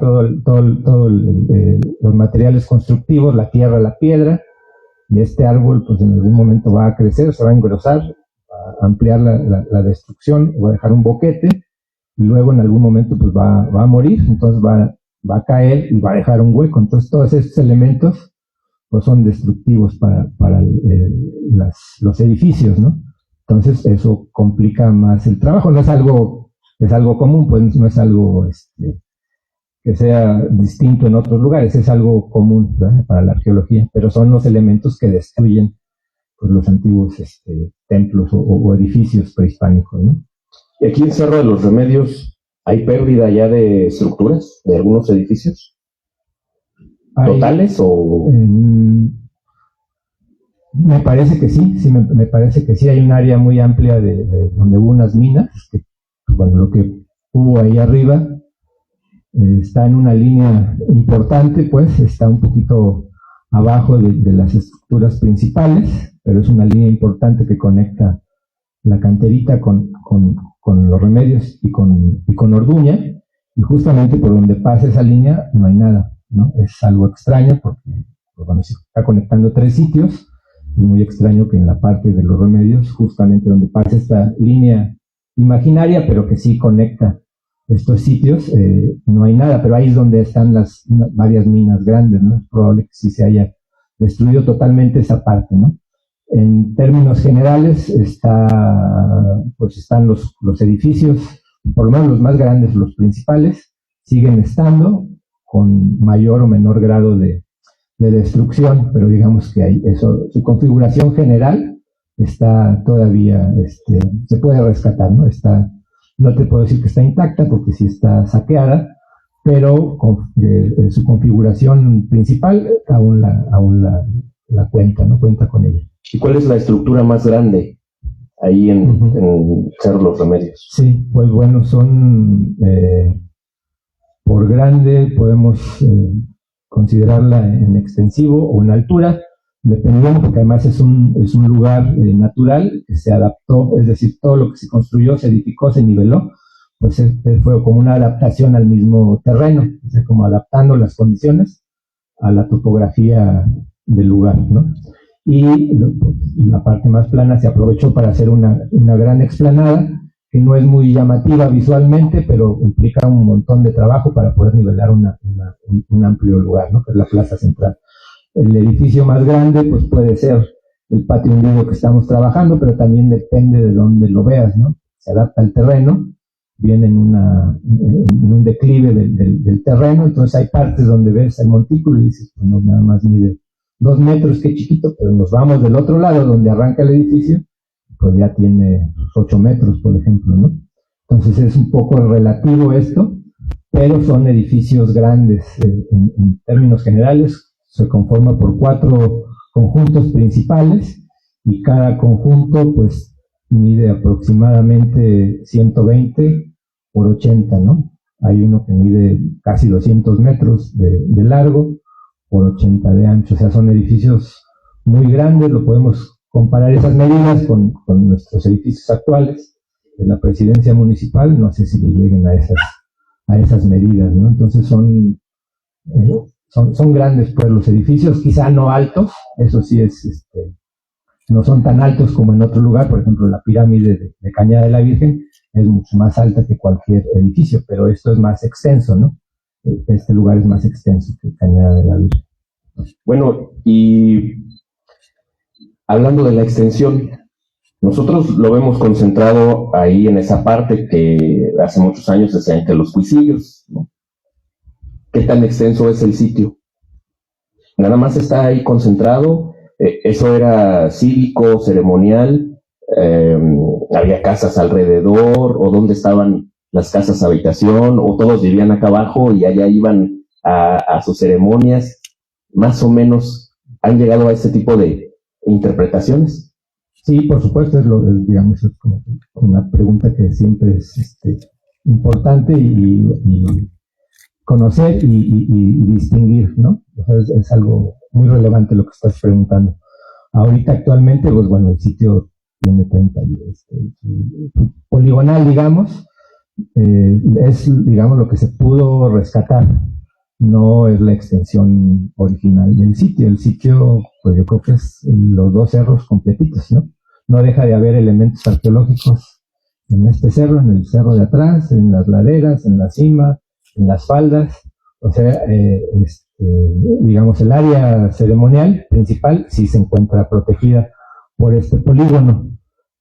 los materiales constructivos, la tierra, la piedra, y este árbol pues en algún momento va a crecer, se va a engrosar, va a ampliar la destrucción, va a dejar un boquete, y luego en algún momento pues va a morir, entonces va a caer y va a dejar un hueco. Entonces todos estos elementos pues son destructivos para los edificios, ¿no? Entonces eso complica más el trabajo. No es algo común, pues no es algo que sea distinto en otros lugares, es algo común, ¿verdad?, para la arqueología, pero son los elementos que destruyen pues, los antiguos templos o edificios prehispánicos, ¿no? Y aquí en Cerro de los Remedios, ¿hay pérdida ya de estructuras de algunos edificios? ¿Totales o...? Me parece que sí, me parece que sí. Hay un área muy amplia de donde hubo unas minas, que, bueno, lo que hubo ahí arriba está en una línea importante, pues está un poquito abajo de las estructuras principales, pero es una línea importante que conecta la canterita con los Remedios y con Orduña, y justamente por donde pasa esa línea no hay nada, ¿no? Es algo extraño porque pues, bueno, se está conectando 3 sitios, y muy extraño que en la parte de los Remedios, justamente donde pasa esta línea imaginaria, pero que sí conecta estos sitios, no hay nada, pero ahí es donde están varias minas grandes, ¿no? Es probable que sí se haya destruido totalmente esa parte, ¿no? En términos generales están los edificios, por lo menos los más grandes, los principales, siguen estando con mayor o menor grado de destrucción, pero digamos que hay eso, su configuración general está todavía, se puede rescatar, ¿no? No te puedo decir que está intacta porque sí está saqueada, pero su configuración principal aún la cuenta, ¿no? Cuenta con ella. ¿Y cuál es la estructura más grande ahí en Cerro Los Remedios? Sí, pues bueno, son por grande, podemos considerarla en extensivo o en altura, dependiendo, porque además es un lugar natural que se adaptó, es decir, todo lo que se construyó, se edificó, se niveló, pues fue como una adaptación al mismo terreno, o sea, como adaptando las condiciones a la topografía del lugar, ¿no? Y la parte más plana se aprovechó para hacer una gran explanada, que no es muy llamativa visualmente, pero implica un montón de trabajo para poder nivelar un amplio lugar, ¿no? Que es la plaza central. El edificio más grande, pues puede ser el patio hundido que estamos trabajando, pero también depende de dónde lo veas, ¿no? Se adapta al terreno, viene en un declive del terreno, entonces hay partes donde ves el montículo y dices, pues no, nada más mide 2 metros, qué chiquito, pero nos vamos del otro lado donde arranca el edificio, pues ya tiene 8 metros, por ejemplo, ¿no? Entonces es un poco relativo esto, pero son edificios grandes. En términos generales, se conforma por 4 conjuntos principales y cada conjunto, pues, mide aproximadamente 120 por 80, ¿no? Hay uno que mide casi 200 metros de largo por 80 de ancho, o sea, son edificios muy grandes. Lo podemos comparar esas medidas con nuestros edificios actuales de la presidencia municipal, no sé si le lleguen a esas medidas, ¿no? Entonces son grandes, pues, los edificios, quizá no altos, eso sí no son tan altos como en otro lugar. Por ejemplo, la pirámide de Cañada de la Virgen es mucho más alta que cualquier edificio, pero esto es más extenso, ¿no? Este lugar es más extenso que Cañada de la Virgen. Bueno, y hablando de la extensión, nosotros lo vemos concentrado ahí en esa parte que hace muchos años decían que los Cuisillos, ¿no? ¿Qué tan extenso es el sitio? Nada más está ahí concentrado. Eso era cívico, ceremonial, había casas alrededor, o dónde estaban las casas habitación, o todos vivían acá abajo y allá iban a sus ceremonias. Más o menos han llegado a ese tipo de interpretaciones. Sí, por supuesto, digamos, es como una pregunta que siempre es importante y conocer y distinguir, ¿no? O sea, es algo muy relevante lo que estás preguntando. Ahorita actualmente, pues bueno, el sitio tiene 30 poligonal, digamos, es, digamos, lo que se pudo rescatar, no es la extensión original del sitio. El sitio, pues yo creo que es los 2 cerros completitos, ¿no? No deja de haber elementos arqueológicos en este cerro, en el cerro de atrás, en las laderas, en la cima, en las faldas. O sea, digamos, el área ceremonial principal sí se encuentra protegida por este polígono,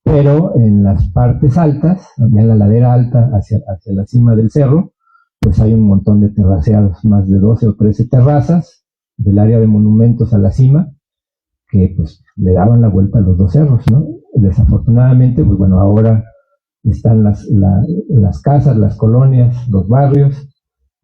pero en las partes altas, en la ladera alta hacia la cima del cerro, pues hay un montón de terraceados, más de 12 o 13 terrazas del área de monumentos a la cima, que pues le daban la vuelta a los 2 cerros, ¿no? Desafortunadamente, pues bueno, ahora están las casas, las colonias, los barrios,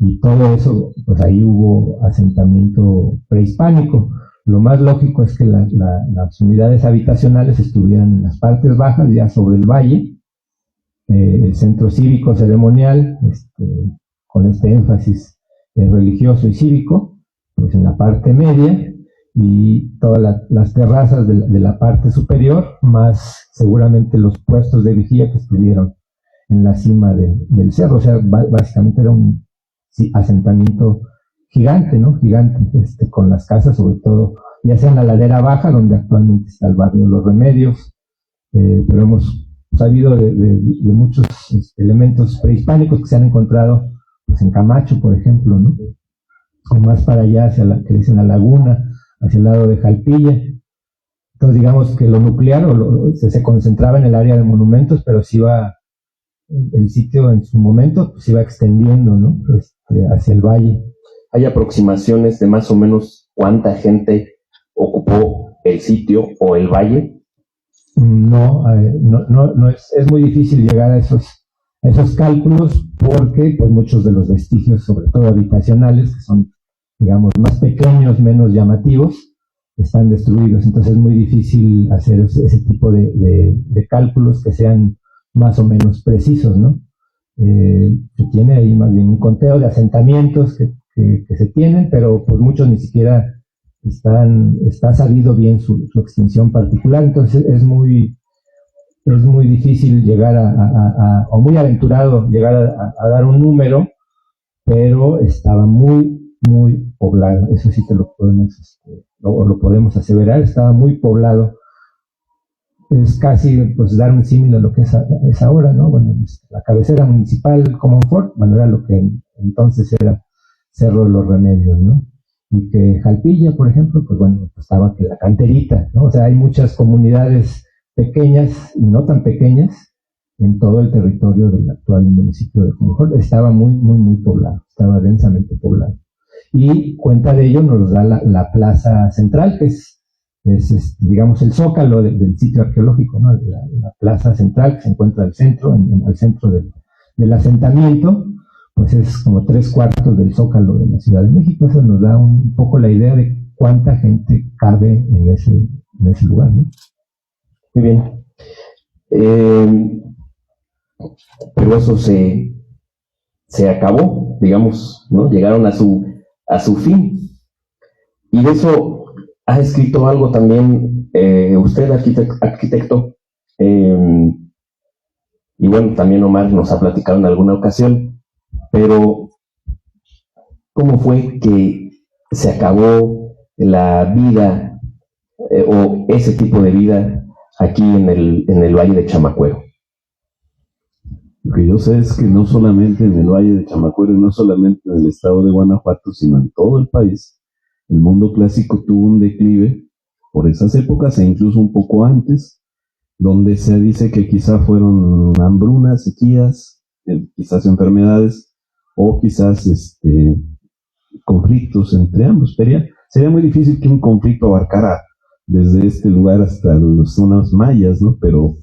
y todo eso, pues ahí hubo asentamiento prehispánico. Lo más lógico es que las unidades habitacionales estuvieran en las partes bajas, ya sobre el valle, el centro cívico ceremonial, con este énfasis religioso y cívico, pues en la parte media, y todas las terrazas de la parte superior, más seguramente los puestos de vigía que estuvieron en la cima del cerro. O sea, básicamente era un asentamiento gigante, ¿no? Gigante, con las casas, sobre todo, ya sea en la ladera baja, donde actualmente está el barrio Los Remedios, pero hemos sabido de muchos elementos prehispánicos que se han encontrado, pues, en Camacho, por ejemplo, ¿no? O más para allá, hacia que dicen la laguna, hacia el lado de Jalpilla. Entonces, digamos que lo nuclear se concentraba en el área de monumentos, pero sí iba, el sitio en su momento se iba extendiendo, ¿no? Hacia el valle. ¿Hay aproximaciones de más o menos cuánta gente ocupó el sitio o el valle? no es muy difícil llegar a esos cálculos porque pues muchos de los vestigios, sobre todo habitacionales, que son, digamos, más pequeños, menos llamativos, están destruidos. Entonces es muy difícil hacer ese tipo de cálculos que sean más o menos precisos, ¿no? Se tiene ahí más bien un conteo de asentamientos que se tienen, pero pues muchos ni siquiera está sabido bien su extinción particular. Entonces es muy difícil llegar o muy aventurado llegar a dar un número, pero estaba muy, muy poblado. Eso sí te lo podemos aseverar, estaba muy poblado. Es casi pues dar un símil a lo que es ahora, ¿no? Bueno, la cabecera municipal Comonfort, bueno, era lo que entonces era Cerro de los Remedios, ¿no? Y que Jalpilla, por ejemplo, pues bueno, pues estaba que la Canterita, ¿no? O sea, hay muchas comunidades pequeñas y no tan pequeñas en todo el territorio del actual municipio de Comonfort. Estaba muy, muy, muy poblado, estaba densamente poblado. Y cuenta de ello nos da la plaza central, que es digamos, el zócalo del sitio arqueológico, ¿no? La plaza central que se encuentra al centro, al centro del asentamiento, pues es como 3/4 del zócalo de la Ciudad de México. Eso nos da un poco la idea de cuánta gente cabe en ese lugar, ¿no? Muy bien. Pero eso se acabó, digamos, ¿no? Llegaron a su fin. Y de eso ha escrito algo también usted, arquitecto, y bueno, también Omar nos ha platicado en alguna ocasión, pero ¿cómo fue que se acabó la vida o ese tipo de vida aquí en el Valle de Chamacuero? Lo que yo sé es que no solamente en el Valle de Chamacuero, no solamente en el estado de Guanajuato, sino en todo el país, el mundo clásico tuvo un declive por esas épocas e incluso un poco antes, donde se dice que quizá fueron hambrunas, sequías, quizás enfermedades o quizás conflictos entre ambos. Sería muy difícil que un conflicto abarcara desde este lugar hasta las zonas mayas, ¿no? Pero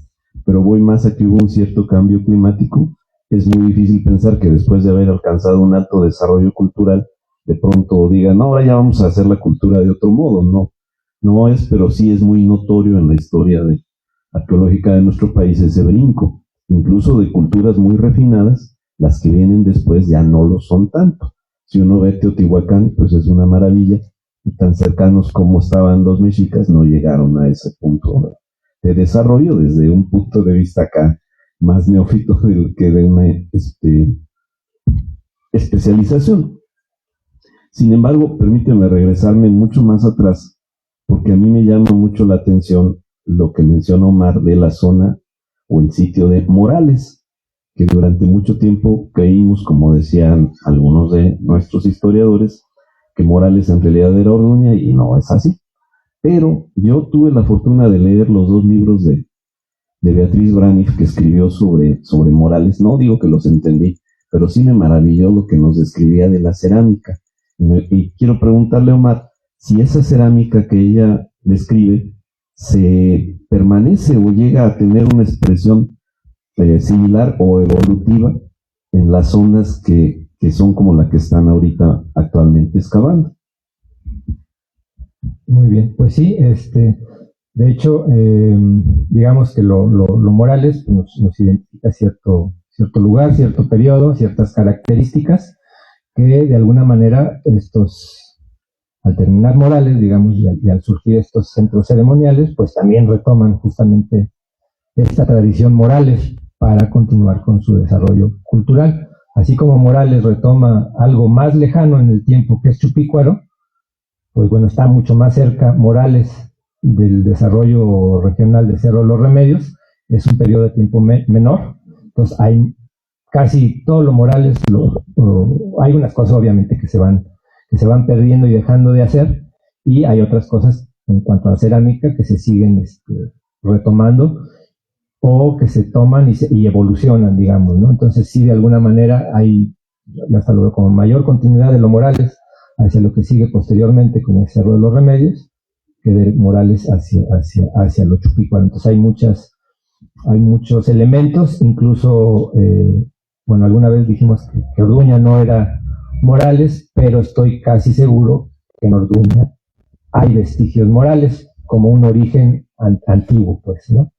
voy más a que hubo un cierto cambio climático. Es muy difícil pensar que después de haber alcanzado un alto desarrollo cultural, de pronto digan, no, ahora ya vamos a hacer la cultura de otro modo. No es, pero sí es muy notorio en la historia arqueológica de nuestro país ese brinco. Incluso de culturas muy refinadas, las que vienen después ya no lo son tanto. Si uno ve Teotihuacán, pues es una maravilla, y tan cercanos como estaban los mexicas, no llegaron a ese punto de desarrollo desde un punto de vista acá más neófito que de una especialización. Sin embargo, permíteme regresarme mucho más atrás, porque a mí me llama mucho la atención lo que menciona Omar de la zona o el sitio de Morales, que durante mucho tiempo creímos, como decían algunos de nuestros historiadores, que Morales en realidad era Orduña, y no es así. Pero yo tuve la fortuna de leer los 2 libros de Beatriz Braniff que escribió sobre Morales. No digo que los entendí, pero sí me maravilló lo que nos describía de la cerámica. Y quiero preguntarle a Omar si esa cerámica que ella describe se permanece o llega a tener una expresión similar o evolutiva en las zonas que son como la que están ahorita actualmente excavando. Muy bien, pues sí, de hecho, digamos que lo Morales nos identifica cierto lugar, cierto periodo, ciertas características que de alguna manera al terminar Morales, digamos, y al surgir estos centros ceremoniales, pues también retoman justamente esta tradición Morales para continuar con su desarrollo cultural. Así como Morales retoma algo más lejano en el tiempo que es Chupícuaro, pues bueno, está mucho más cerca Morales del desarrollo regional de Cerro de los Remedios, es un periodo de tiempo menor. Entonces hay casi todo lo Morales, hay unas cosas obviamente que se van perdiendo y dejando de hacer, y hay otras cosas en cuanto a cerámica que se siguen retomando o que se toman y evolucionan, digamos, ¿no? Entonces sí, de alguna manera hay, ya hasta lo veo como mayor continuidad de lo Morales hacia lo que sigue posteriormente con el Cerro de los Remedios, de Morales hacia el Ochupícuaro. Entonces hay muchos elementos, incluso, bueno, alguna vez dijimos que Orduña no era Morales, pero estoy casi seguro que en Orduña hay vestigios morales como un origen antiguo, pues, ¿no?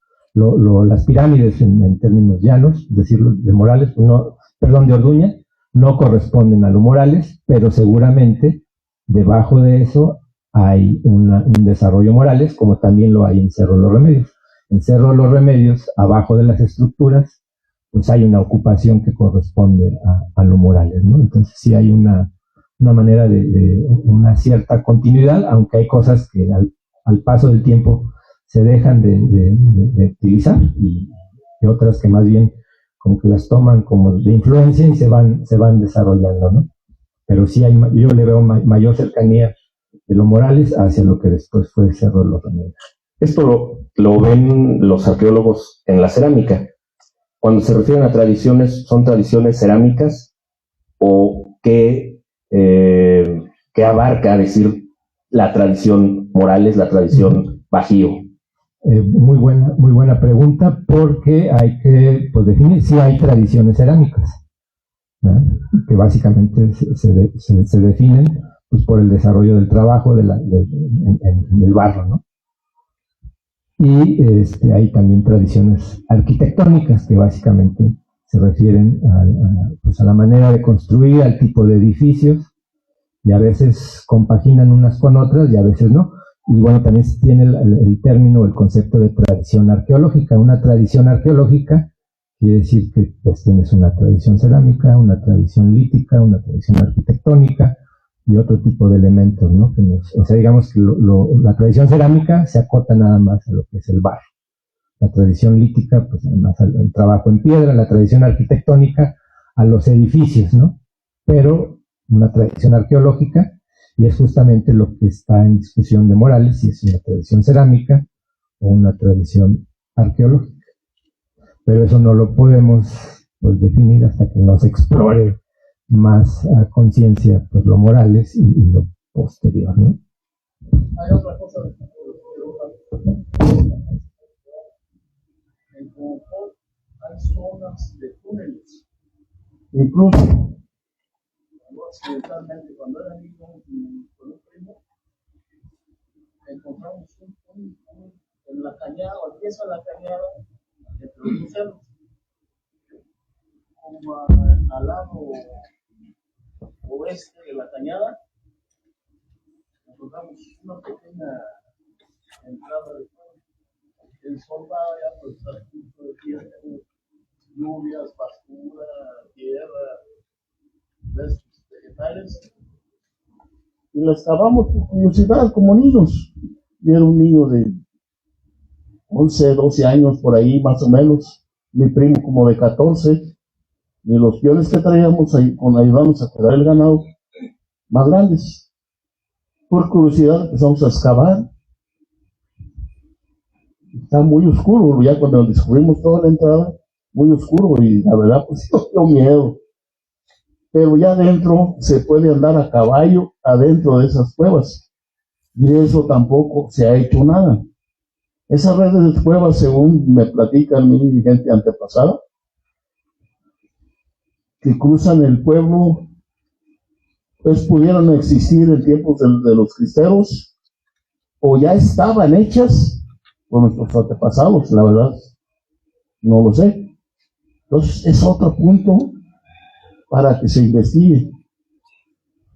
Las pirámides en términos llanos, decirlo de Morales, de Orduña, no corresponden a lo Morales, pero seguramente debajo de eso hay un desarrollo Morales, como también lo hay en Cerro de los Remedios. En Cerro de los Remedios, abajo de las estructuras, pues hay una ocupación que corresponde a lo Morales, ¿no? Entonces sí hay una manera de una cierta continuidad, aunque hay cosas que al paso del tiempo se dejan de utilizar y otras que más bien como que las toman como de influencia y se van desarrollando, ¿no? Pero sí yo le veo mayor cercanía de lo Morales hacia lo que después fue Cerro de los Remedios. Esto lo ven los arqueólogos en la cerámica. Cuando se refieren a tradiciones, ¿son tradiciones cerámicas o qué abarca decir la tradición Morales, la tradición Bajío? Muy buena pregunta, porque hay que definir si hay tradiciones cerámicas, ¿no? Que básicamente se definen pues, por el desarrollo del trabajo en el barro, ¿no? Y hay también tradiciones arquitectónicas que básicamente se refieren pues a la manera de construir, al tipo de edificios, y a veces compaginan unas con otras y a veces no. Y bueno, también tiene el término, el concepto de tradición arqueológica. Una tradición arqueológica quiere decir que pues tienes una tradición cerámica, una tradición lítica, una tradición arquitectónica y otro tipo de elementos, ¿no? O sea, digamos que la tradición cerámica se acota nada más a lo que es el barro. La tradición lítica, pues nada más al trabajo en piedra, la tradición arquitectónica a los edificios, ¿no? Pero una tradición arqueológica, y es justamente lo que está en discusión de Morales, si es una tradición cerámica o una tradición arqueológica. Pero eso no lo podemos pues, definir hasta que nos explore más a conciencia pues, lo Morales y lo posterior, ¿no? Hay otra cosa en Confort hay zonas de túneles. Incluso accidentalmente cuando era niño con un primo encontramos en la cañada, o empieza la cañada entre los dos cerros, como al lado oeste de la cañada encontramos una pequeña entrada de fuego. El sol va ya por el punto de tiempo, lluvias, basura, tierra, restos vegetales, y la excavamos por curiosidad como niños. Yo era un niño de 11, 12 años por ahí más o menos, mi primo como de 14, y los piones que traíamos ahí ayudamos a quedar el ganado más grandes. Por curiosidad empezamos a excavar. Está muy oscuro, ya cuando descubrimos toda la entrada, muy oscuro, y la verdad pues nos dio miedo. Pero ya adentro se puede andar a caballo adentro de esas cuevas, y eso tampoco se ha hecho nada. Esas redes de cuevas, según me platican mi gente antepasada, que cruzan el pueblo, pues pudieron existir en tiempos de los cristeros, o ya estaban hechas por nuestros antepasados, la verdad, no lo sé. Entonces es otro punto para que se investigue.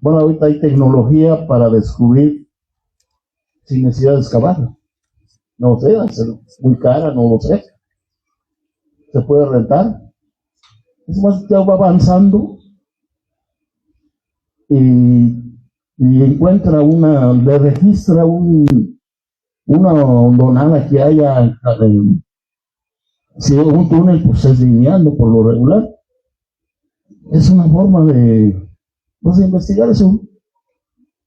Bueno, ahorita hay tecnología para descubrir sin necesidad de excavar. No sé, es muy cara, no lo sé. Se puede rentar. Es más, ya va avanzando y encuentra le registra una hondonada que haya. Si un túnel, pues es lineando por lo regular. Es una forma de investigar eso.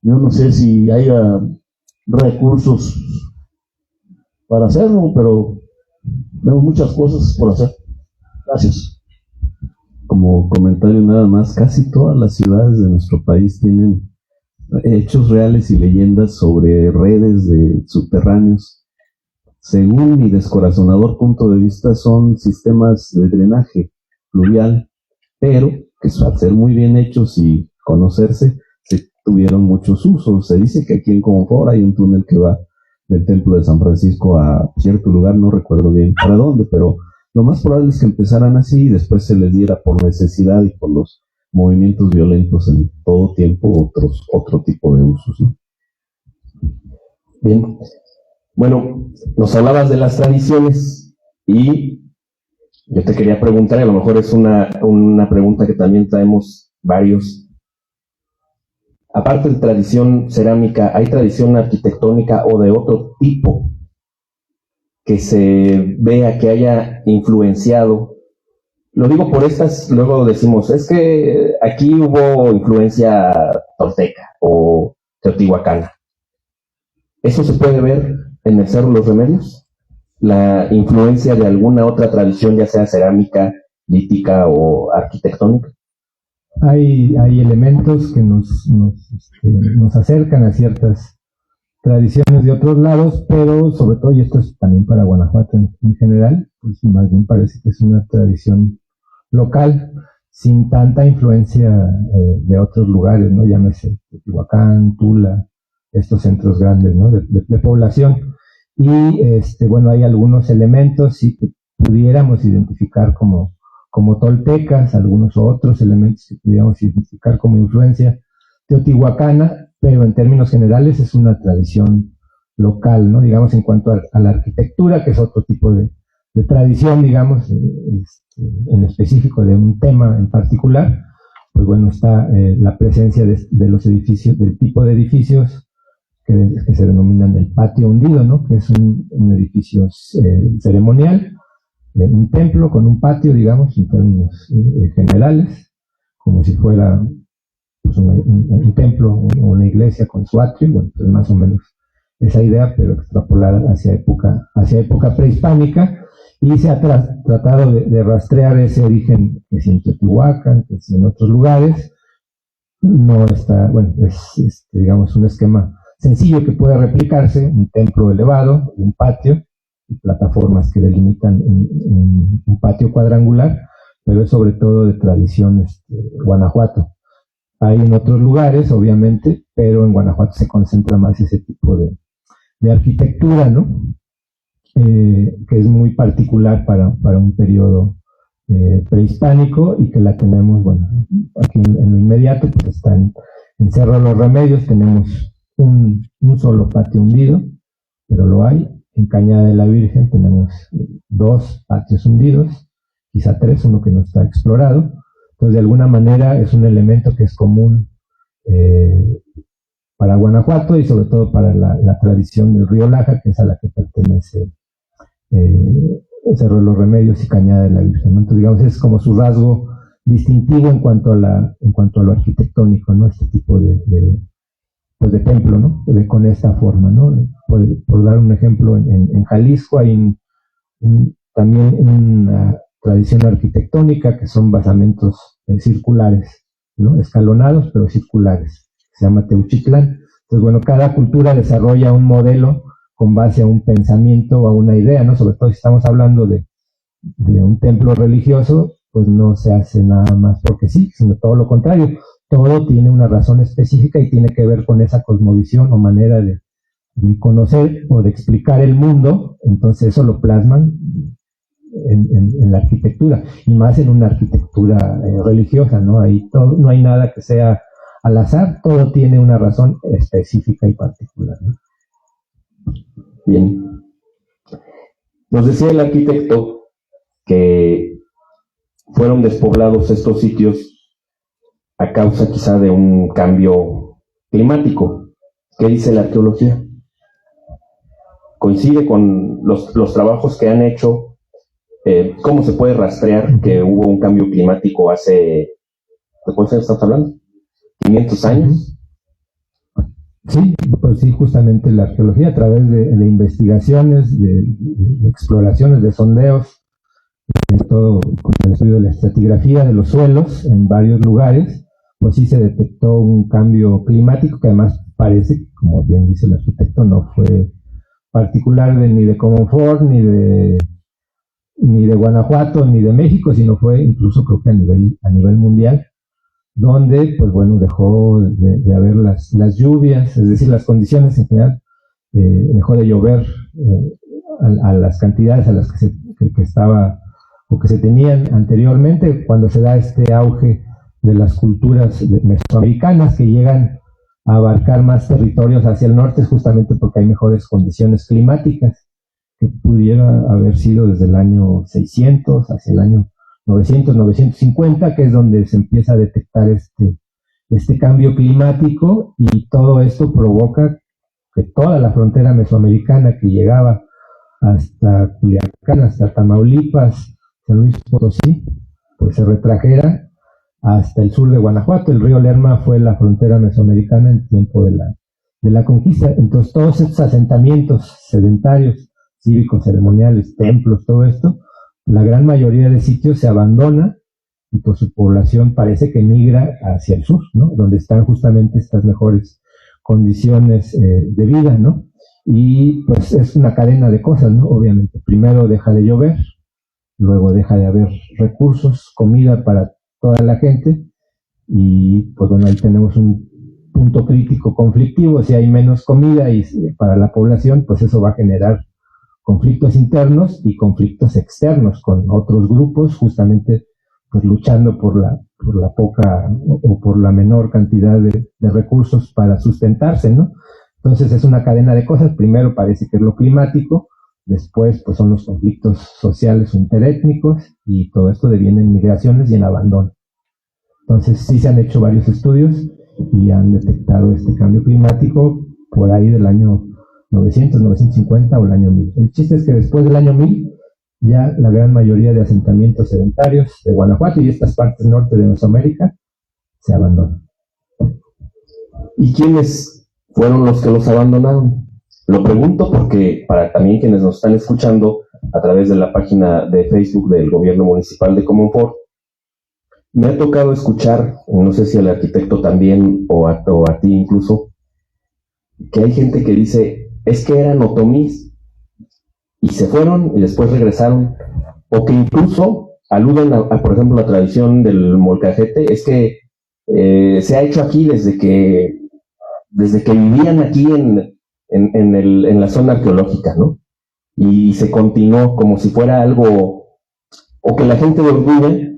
Yo no sé si haya recursos para hacerlo, pero vemos muchas cosas por hacer. Gracias. Como comentario nada más, casi todas las ciudades de nuestro país tienen hechos reales y leyendas sobre redes de subterráneos. Según mi descorazonador punto de vista, son sistemas de drenaje fluvial, pero que al ser muy bien hechos y conocerse, se tuvieron muchos usos. Se dice que aquí en Comonfort hay un túnel que va del Templo de San Francisco a cierto lugar, no recuerdo bien para dónde, pero lo más probable es que empezaran así y después se les diera por necesidad y por los movimientos violentos en todo tiempo otro tipo de usos, ¿no? Bien. Bueno, nos hablabas de las tradiciones y yo te quería preguntar, y a lo mejor es una pregunta que también traemos varios. Aparte de tradición cerámica, ¿hay tradición arquitectónica o de otro tipo que se vea que haya influenciado? Lo digo por estas, luego decimos, es que aquí hubo influencia tolteca o teotihuacana. ¿Eso se puede ver en el Cerro Los Remedios? ¿La influencia de alguna otra tradición, ya sea cerámica, lítica o arquitectónica? Hay elementos que nos acercan a ciertas tradiciones de otros lados, pero sobre todo, y esto es también para Guanajuato en general, pues más bien parece que es una tradición local, sin tanta influencia de otros lugares, ¿no? Llámese Teotihuacán, Tula, estos centros grandes, ¿no? de población. Y bueno, hay algunos elementos sí que pudiéramos identificar como toltecas, algunos otros elementos que pudiéramos identificar como influencia teotihuacana, pero en términos generales es una tradición local, ¿no? Digamos, en cuanto a la arquitectura, que es otro tipo de tradición, digamos, en específico de un tema en particular, pues bueno, está la presencia de los edificios, del tipo de edificios que se denominan el patio hundido, ¿no? Que es un edificio ceremonial, un templo con un patio, digamos, en términos generales, como si fuera pues, un templo o una iglesia con su atrio. Bueno, pues más o menos esa idea, pero extrapolada hacia época prehispánica, y se ha tratado de rastrear ese origen, que si en Teotihuacán, que si en otros lugares. No está, bueno, es digamos un esquema sencillo que puede replicarse: un templo elevado, un patio, y plataformas que delimitan un patio cuadrangular, pero es sobre todo de tradición Guanajuato. Hay en otros lugares, obviamente, pero en Guanajuato se concentra más ese tipo de arquitectura, ¿no? Que es muy particular para un periodo prehispánico, y que la tenemos, bueno, aquí en lo inmediato, pues está en Cerro Los Remedios. Tenemos un solo patio hundido, pero lo hay. En Cañada de la Virgen tenemos 2 patios hundidos, quizá 3, uno que no está explorado. Entonces, de alguna manera es un elemento que es común para Guanajuato, y sobre todo para la tradición del río Laja, que es a la que pertenece Cerro de los Remedios y Cañada de la Virgen, ¿no? Entonces, digamos, es como su rasgo distintivo en cuanto a lo arquitectónico, ¿no? Este tipo pues de templo, ¿no? Con esta forma, ¿no? Por dar un ejemplo, en Jalisco hay también una tradición arquitectónica que son basamentos circulares, ¿no? Escalonados, pero circulares. Se llama Teuchitlán. Entonces, bueno, cada cultura desarrolla un modelo con base a un pensamiento o a una idea, ¿no? Sobre todo si estamos hablando de un templo religioso, pues no se hace nada más porque sí, sino todo lo contrario. Todo tiene una razón específica y tiene que ver con esa cosmovisión o manera de conocer o de explicar el mundo. Entonces eso lo plasman en la arquitectura, y más en una arquitectura religiosa, ¿no? Ahí no hay nada que sea al azar, todo tiene una razón específica y particular, ¿no? Bien. Nos decía el arquitecto que fueron despoblados estos sitios a causa quizá de un cambio climático. ¿Qué dice la arqueología? ¿Coincide con los trabajos que han hecho? ¿Cómo se puede rastrear que hubo un cambio climático hace, ¿de cuántos años estás hablando? ¿500 años? Sí, pues sí, justamente la arqueología, a través de investigaciones, de exploraciones, de sondeos, todo con el estudio de la estratigrafía de los suelos en varios lugares, pues sí se detectó un cambio climático que además parece, como bien dice el arquitecto, no fue particular ni de Comonfort, ni de Guanajuato, ni de México, sino fue incluso creo que a nivel mundial, donde pues bueno, dejó de haber las lluvias, es decir, las condiciones en general, dejó de llover a las cantidades a las que estaba o que se tenían anteriormente, cuando se da este auge de las culturas mesoamericanas que llegan a abarcar más territorios hacia el norte, justamente porque hay mejores condiciones climáticas, que pudiera haber sido desde el año 600 hacia el año 900, 950, que es donde se empieza a detectar este cambio climático, y todo esto provoca que toda la frontera mesoamericana que llegaba hasta Culiacán, hasta Tamaulipas, San Luis Potosí, pues se retrajera hasta el sur de Guanajuato. El río Lerma fue la frontera mesoamericana en tiempo de la conquista. Entonces todos estos asentamientos sedentarios, cívicos, ceremoniales, templos, todo esto, la gran mayoría de sitios se abandona y pues su población parece que migra hacia el sur, ¿no? Donde están justamente estas mejores condiciones de vida, ¿no? Y pues es una cadena de cosas, ¿no? Obviamente, primero deja de llover, luego deja de haber recursos, comida para toda la gente, y pues bueno, ahí tenemos un punto crítico conflictivo. Si hay menos comida y para la población, pues eso va a generar conflictos internos y conflictos externos con otros grupos, justamente pues luchando por la poca o por la menor cantidad de recursos para sustentarse, ¿no? Entonces es una cadena de cosas. Primero parece que es lo climático, después pues son los conflictos sociales o interétnicos, y todo esto deviene en migraciones y en abandono. Entonces sí se han hecho varios estudios y han detectado este cambio climático por ahí del año 900, 950 o el año 1000. El chiste es que después del año 1000 ya la gran mayoría de asentamientos sedentarios de Guanajuato y estas partes norte de Mesoamérica se abandonan. ¿Y quiénes fueron los que los abandonaron? Lo pregunto porque para también quienes nos están escuchando a través de la página de Facebook del Gobierno Municipal de Comonfort, me ha tocado escuchar, no sé si al arquitecto también o a ti incluso, que hay gente que dice, es que eran otomís y se fueron y después regresaron, o que incluso aluden a por ejemplo, la tradición del molcajete, es que se ha hecho aquí desde que vivían aquí en la zona arqueológica, ¿no? Y se continuó como si fuera algo, o que la gente de Orduña,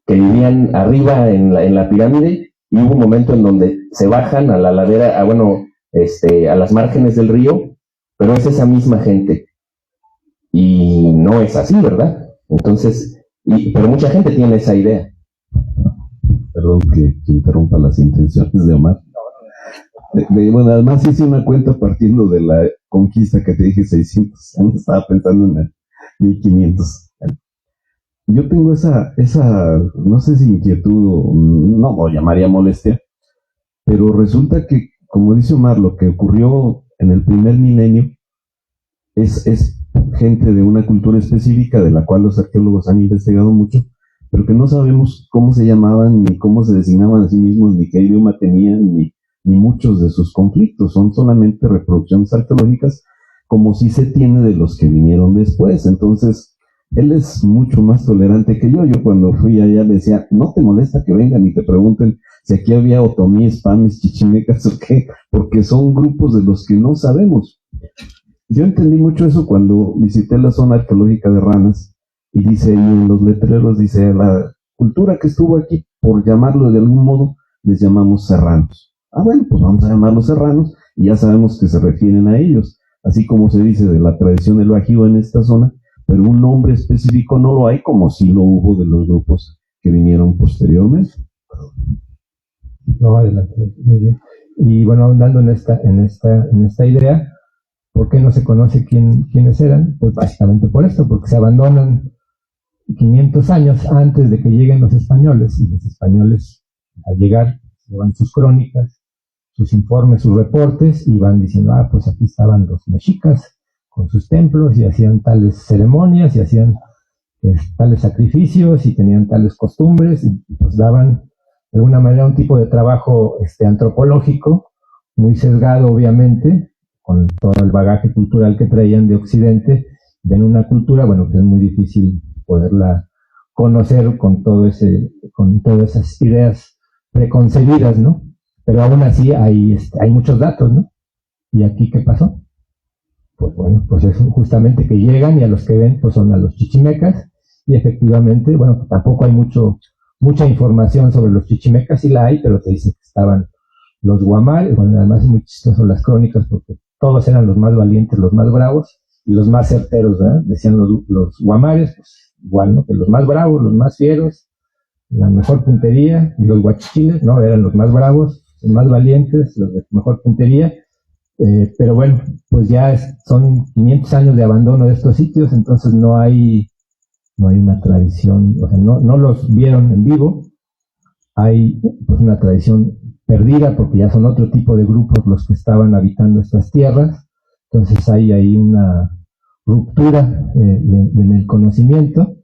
que vivían arriba en la pirámide, y hubo un momento en donde se bajan a la ladera, a las márgenes del río, pero es esa misma gente. Y no es así, ¿verdad? Entonces, pero mucha gente tiene esa idea. Perdón que interrumpa las intenciones de Omar. Bueno, además hice una cuenta partiendo de la conquista que te dije 600 años, estaba pensando en el 1500. Yo tengo esa, no sé si inquietud, no lo llamaría molestia, pero resulta que, como dice Omar, lo que ocurrió en el primer milenio es gente de una cultura específica de la cual los arqueólogos han investigado mucho, pero que no sabemos cómo se llamaban, ni cómo se designaban a sí mismos, ni qué idioma tenían, ni muchos de sus conflictos. Son solamente reproducciones arqueológicas, como si se tiene de los que vinieron después. Entonces, él es mucho más tolerante que yo. Yo cuando fui allá le decía, no te molesta que vengan y te pregunten si aquí había otomíes, pames, chichimecas o qué, porque son grupos de los que no sabemos. Yo entendí mucho eso cuando visité la zona arqueológica de Ranas, y dice ahí en los letreros, dice, la cultura que estuvo aquí, por llamarlo de algún modo, les llamamos serranos. Ah, bueno, pues vamos a llamarlos serranos, y ya sabemos que se refieren a ellos, así como se dice de la tradición del Bajío en esta zona, pero un nombre específico no lo hay, como si lo hubo de los grupos que vinieron posteriormente. No, adelante, muy bien. Y bueno, andando en esta idea, ¿por qué no se conoce quiénes eran? Pues básicamente por esto, porque se abandonan 500 años antes de que lleguen los españoles, y los españoles al llegar llevan sus crónicas, sus informes, sus reportes, y van diciendo, pues aquí estaban los mexicas con sus templos, y hacían tales ceremonias, y hacían tales sacrificios, y tenían tales costumbres, y pues daban de alguna manera un tipo de trabajo antropológico, muy sesgado obviamente, con todo el bagaje cultural que traían de Occidente. Ven una cultura, bueno, pues es muy difícil poderla conocer con todas esas ideas preconcebidas, ¿no? Pero aún así hay muchos datos, ¿no? ¿Y aquí qué pasó? Pues bueno, pues es justamente que llegan y a los que ven pues son a los chichimecas, y efectivamente, bueno, tampoco hay mucha información sobre los chichimecas, sí la hay, pero te dicen que estaban los guamares. Bueno, además es muy chistoso las crónicas porque todos eran los más valientes, los más bravos y los más certeros, ¿verdad? Decían los guamares, pues igual, ¿no? Que los más bravos, los más fieros, la mejor puntería, y los guachichiles, ¿no? Eran los más bravos, los más valientes, los de mejor puntería. Pero bueno, pues ya son 500 años de abandono de estos sitios, entonces no hay una tradición, o sea, no los vieron en vivo. Hay pues una tradición perdida porque ya son otro tipo de grupos los que estaban habitando estas tierras, entonces hay ahí una ruptura en el conocimiento,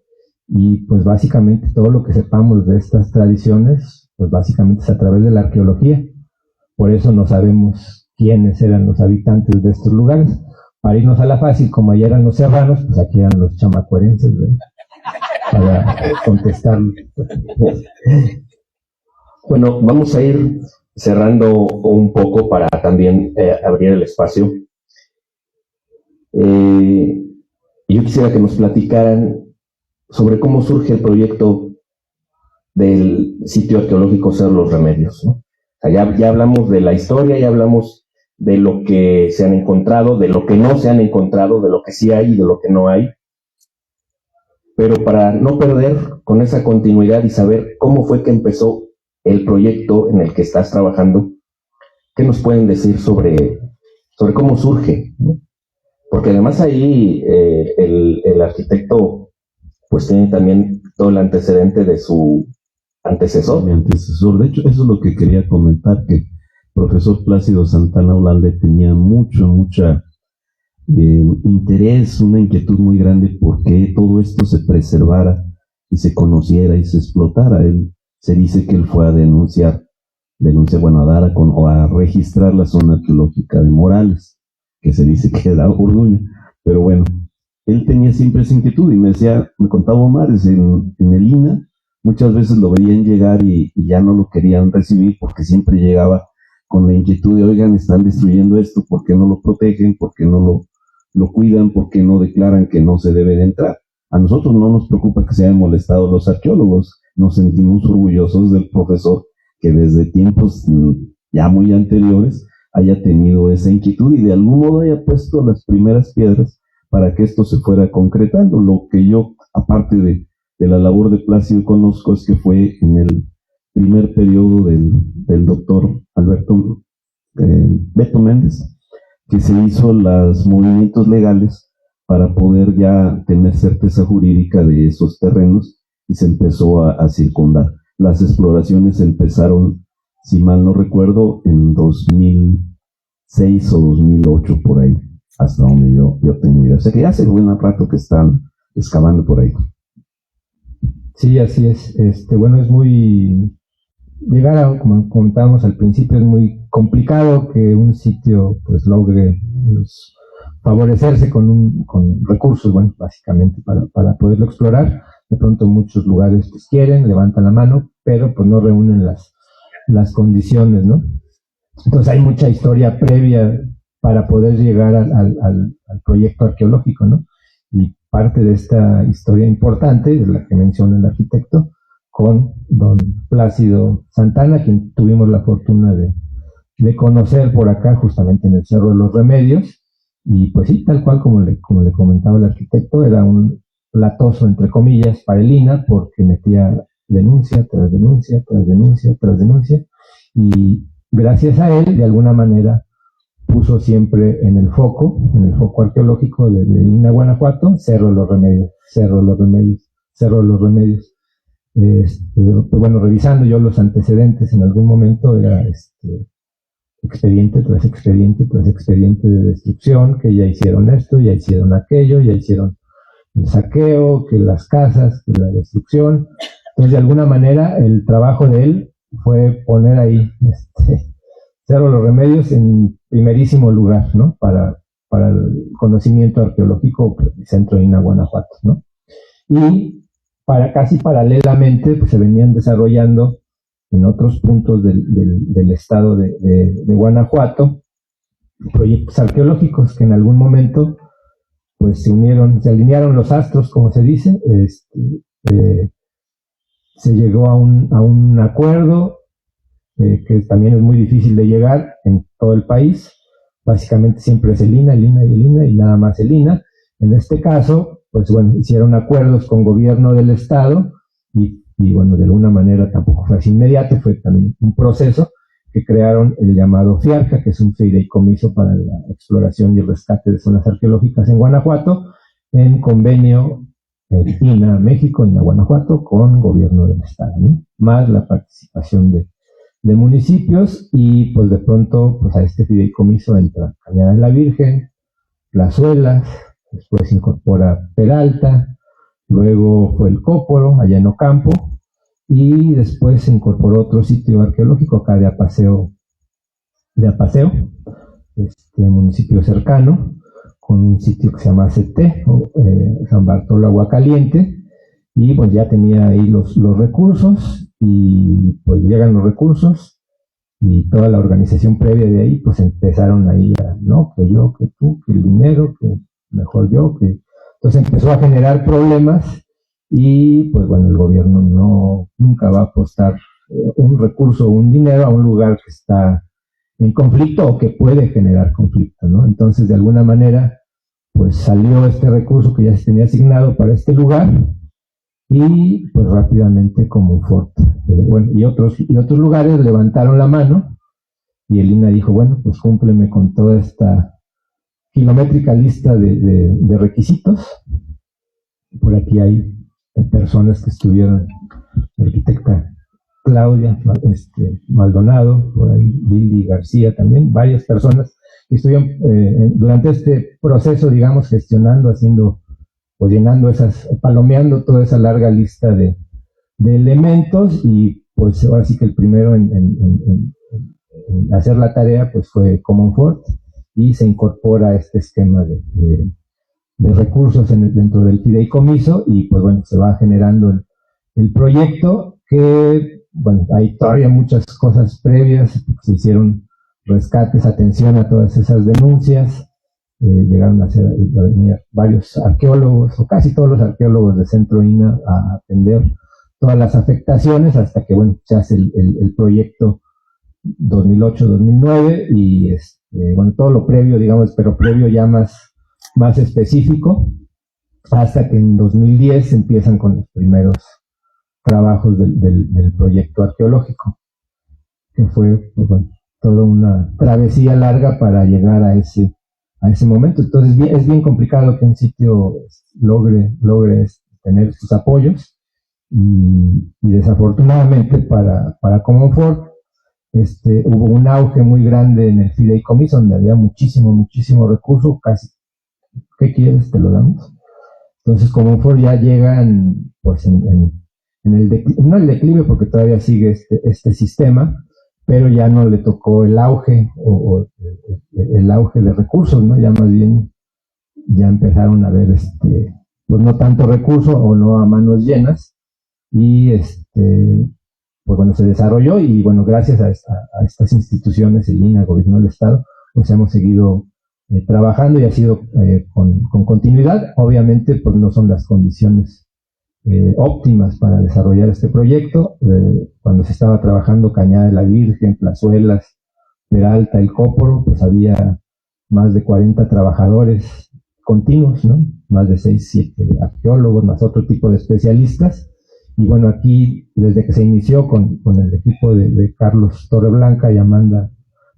y pues básicamente todo lo que sepamos de estas tradiciones, pues básicamente es a través de la arqueología. Por eso no sabemos quiénes eran los habitantes de estos lugares. Para irnos a la fácil, como allá eran los serranos, pues aquí eran los chamacuerenses, ¿verdad? Para contestar. Bueno, vamos a ir cerrando un poco para también abrir el espacio. Yo quisiera que nos platicaran sobre cómo surge el proyecto del sitio arqueológico Cerro Los Remedios, ¿no? O sea, ya hablamos de la historia, ya hablamos de lo que se han encontrado, de lo que no se han encontrado, de lo que sí hay y de lo que no hay. Pero para no perder con esa continuidad y saber cómo fue que empezó el proyecto en el que estás trabajando, ¿qué nos pueden decir sobre cómo surge, ¿no? Porque además ahí el arquitecto pues tiene también todo el antecedente de su antecesor. Mi antecesor, de hecho, eso es lo que quería comentar, que el profesor Plácido Santana Olalde tenía mucha interés, una inquietud muy grande porque todo esto se preservara y se conociera y se explotara. Él se dice que él fue a bueno, a dar a registrar la zona arqueológica de Morales, que se dice que era Orduña, pero bueno, él tenía siempre esa inquietud y me contaba Omar, en el INA, muchas veces lo veían llegar y ya no lo querían recibir porque siempre llegaba con la inquietud de, oigan, están destruyendo esto, ¿por qué no lo protegen? ¿Por qué no lo cuidan? ¿Por qué no declaran que no se debe de entrar? A nosotros no nos preocupa que se hayan molestado los arqueólogos, nos sentimos orgullosos del profesor que desde tiempos ya muy anteriores haya tenido esa inquietud y de algún modo haya puesto las primeras piedras para que esto se fuera concretando. Lo que yo, aparte de la labor de Plácido, conozco es que fue en el primer periodo del doctor Alberto Beto Méndez, que se hizo los movimientos legales para poder ya tener certeza jurídica de esos terrenos y se empezó a circundar. Las exploraciones empezaron, si mal no recuerdo, en 2006 o 2008 por ahí, hasta donde yo tengo idea. O sea que ya hace buen rato que están excavando por ahí. Sí, así es. Bueno, es muy... como comentábamos al principio, es muy complicado que un sitio pues logre pues, favorecerse con recursos, bueno, básicamente para poderlo explorar. De pronto muchos lugares pues quieren, levantan la mano, pero pues no reúnen las condiciones, ¿no? Entonces hay mucha historia previa para poder llegar al proyecto arqueológico, ¿no? Y parte de esta historia importante es la que menciona el arquitecto, con don Plácido Santana, quien tuvimos la fortuna de conocer por acá, justamente en el Cerro de los Remedios, y pues sí, tal cual como le comentaba el arquitecto, era un latoso, entre comillas, para el INA, porque metía denuncia tras denuncia, tras denuncia, tras denuncia, y gracias a él, de alguna manera, puso siempre en el foco arqueológico de INA Guanajuato, Cerro de los Remedios, Cerro de los Remedios, Cerro de los Remedios. Bueno, revisando yo los antecedentes, en algún momento era expediente tras expediente tras expediente de destrucción, que ya hicieron esto, ya hicieron aquello, ya hicieron el saqueo, que las casas, que la destrucción. Entonces, de alguna manera, el trabajo de él fue poner ahí Cerro Los Remedios en primerísimo lugar, ¿no? Para el conocimiento arqueológico del centro de Guanajuato, ¿no? Y casi paralelamente pues, se venían desarrollando en otros puntos del estado de Guanajuato proyectos arqueológicos que en algún momento pues se alinearon los astros, como se dice, se llegó a un acuerdo que también es muy difícil de llegar en todo el país. Básicamente siempre es el INAH y nada más el INAH. En este caso, pues bueno, hicieron acuerdos con gobierno del estado y bueno, de alguna manera tampoco fue así inmediato, fue también un proceso que crearon el llamado FIARCA, que es un fideicomiso para la exploración y el rescate de zonas arqueológicas en Guanajuato, en convenio INAH México, INAH Guanajuato, con gobierno del estado, ¿no? Más la participación de municipios, y pues de pronto pues a este fideicomiso entra Cañada de la Virgen, Plazuelas, después se incorpora Peralta, luego fue el Cóporo, allá en Ocampo, y después se incorporó otro sitio arqueológico acá de Apaseo, municipio cercano, con un sitio que se llama CT, San Bartolo Agua Caliente, y pues ya tenía ahí los recursos, y pues llegan los recursos, y toda la organización previa de ahí, pues empezaron ahí no, que yo, que tú, que el dinero, que mejor yo, que... Entonces empezó a generar problemas, y pues bueno, el gobierno nunca va a apostar un recurso o un dinero a un lugar que está en conflicto o que puede generar conflicto, ¿no? Entonces, de alguna manera, pues salió este recurso que ya se tenía asignado para este lugar, y pues rápidamente Comonfort, bueno, y otros lugares levantaron la mano, y el INAH dijo, bueno, pues cúmpleme con toda esta kilométrica lista de requisitos. Por aquí hay personas que estuvieron, la arquitecta Claudia Maldonado, por ahí Lili García también, varias personas que estuvieron durante este proceso, digamos, gestionando, haciendo, o llenando palomeando toda esa larga lista de elementos, y pues ahora sí que el primero en hacer la tarea pues fue Comonfort, y se incorpora a este esquema de recursos dentro del fideicomiso, y pues bueno, se va generando el proyecto, que bueno, hay todavía muchas cosas previas, se hicieron rescates, atención a todas esas denuncias, llegaron a venir varios arqueólogos, o casi todos los arqueólogos de Centro INAH a atender todas las afectaciones, hasta que bueno, se hace el proyecto 2008-2009, y bueno, todo lo previo, digamos, pero previo ya más específico, hasta que en 2010 empiezan con los primeros trabajos del proyecto arqueológico, que fue pues, bueno, toda una travesía larga para llegar a ese momento. Entonces es bien complicado que un sitio logre tener sus apoyos, y desafortunadamente para Comonfort hubo un auge muy grande en el fideicomiso, donde había muchísimo recurso, casi, ¿qué quieres? Te lo damos. Entonces Comonfort ya llegan pues en el declive, no el declive porque todavía sigue este sistema, pero ya no le tocó el auge o el auge de recursos, ¿no? Ya más bien ya empezaron a ver pues no tanto recurso o no a manos llenas, y pues bueno, se desarrolló, y bueno, gracias a estas instituciones, el INAH, Gobierno del Estado, pues hemos seguido trabajando, y ha sido con continuidad. Obviamente pues no son las condiciones óptimas para desarrollar este proyecto. Cuando se estaba trabajando Cañada de la Virgen, Plazuelas, Peralta, el Cóporo, pues había más de 40 trabajadores continuos, ¿no? Más de 6, 7 arqueólogos, más otro tipo de especialistas. Y bueno, aquí, desde que se inició con el equipo de Carlos Torreblanca y Amanda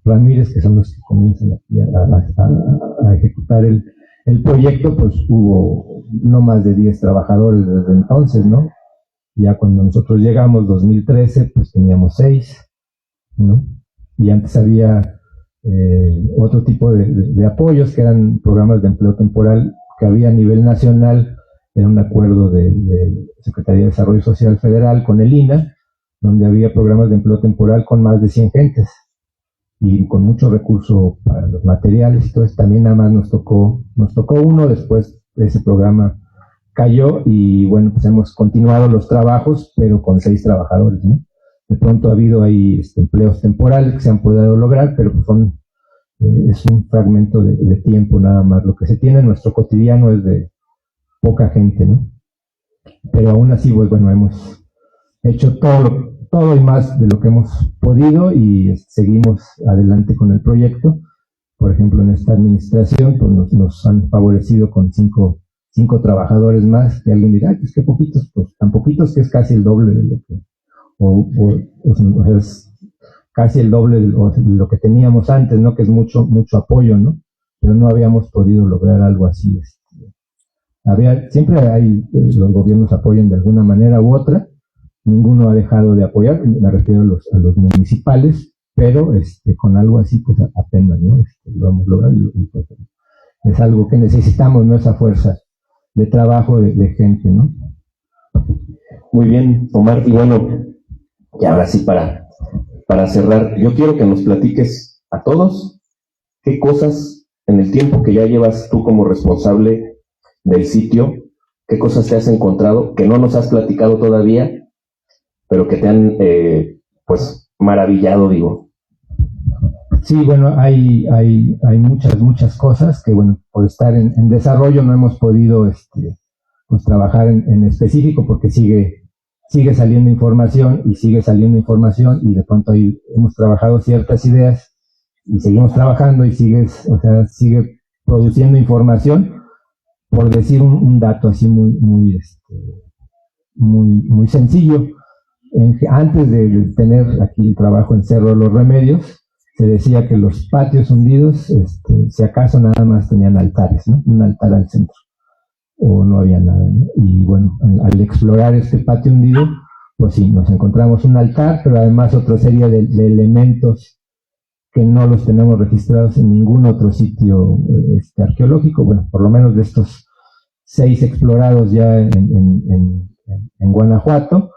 Ramírez, que son los que comienzan aquí a ejecutar el proyecto, pues hubo no más de 10 trabajadores desde entonces, ¿no? Ya cuando nosotros llegamos, 2013, pues teníamos 6, ¿no? Y antes había otro tipo de apoyos, que eran programas de empleo temporal que había a nivel nacional. Era un acuerdo de Secretaría de Desarrollo Social Federal con el INAH, donde había programas de empleo temporal con más de 100 gentes y con mucho recurso para los materiales. Entonces también nada más nos tocó uno, después ese programa cayó y bueno, pues hemos continuado los trabajos, pero con 6 trabajadores, ¿no? De pronto ha habido ahí empleos temporales que se han podido lograr, pero pues es un fragmento de tiempo nada más. Lo que se tiene en nuestro cotidiano es de poca gente, ¿no? Pero aún así, pues bueno, hemos hecho todo y más de lo que hemos podido y seguimos adelante con el proyecto. Por ejemplo, en esta administración, pues nos han favorecido con 5 trabajadores más, que alguien dirá, pues qué poquitos, pues tan poquitos que es casi el doble de lo que, o sea, es casi el doble de lo que teníamos antes, ¿no? Que es mucho apoyo, ¿no? Pero no habíamos podido lograr algo así. Siempre los gobiernos apoyan de alguna manera u otra, ninguno ha dejado de apoyar, me refiero a los municipales, pero con algo así, pues apenas, ¿no? Lo hemos logrado y pues, es algo que necesitamos, ¿no? Esa fuerza de trabajo de gente, ¿no? Muy bien, Omar, y bueno, y ahora sí para cerrar, yo quiero que nos platiques a todos qué cosas en el tiempo que ya llevas tú como responsable del sitio, qué cosas te has encontrado que no nos has platicado todavía, pero que te han pues maravillado, digo. Sí, bueno, hay muchas cosas que, bueno, por estar en desarrollo no hemos podido pues trabajar en específico porque sigue saliendo información y de pronto ahí hemos trabajado ciertas ideas y seguimos trabajando y sigue produciendo información. Por decir un dato así muy sencillo, antes de tener aquí el trabajo en Cerro de los Remedios, se decía que los patios hundidos, si acaso nada más tenían altares, ¿no? Un altar al centro, o no había nada, ¿no? Y bueno, al explorar este patio hundido, pues sí, nos encontramos un altar, pero además otra serie de elementos que no los tenemos registrados en ningún otro sitio arqueológico. Bueno, por lo menos de estos 6 explorados ya en Guanajuato,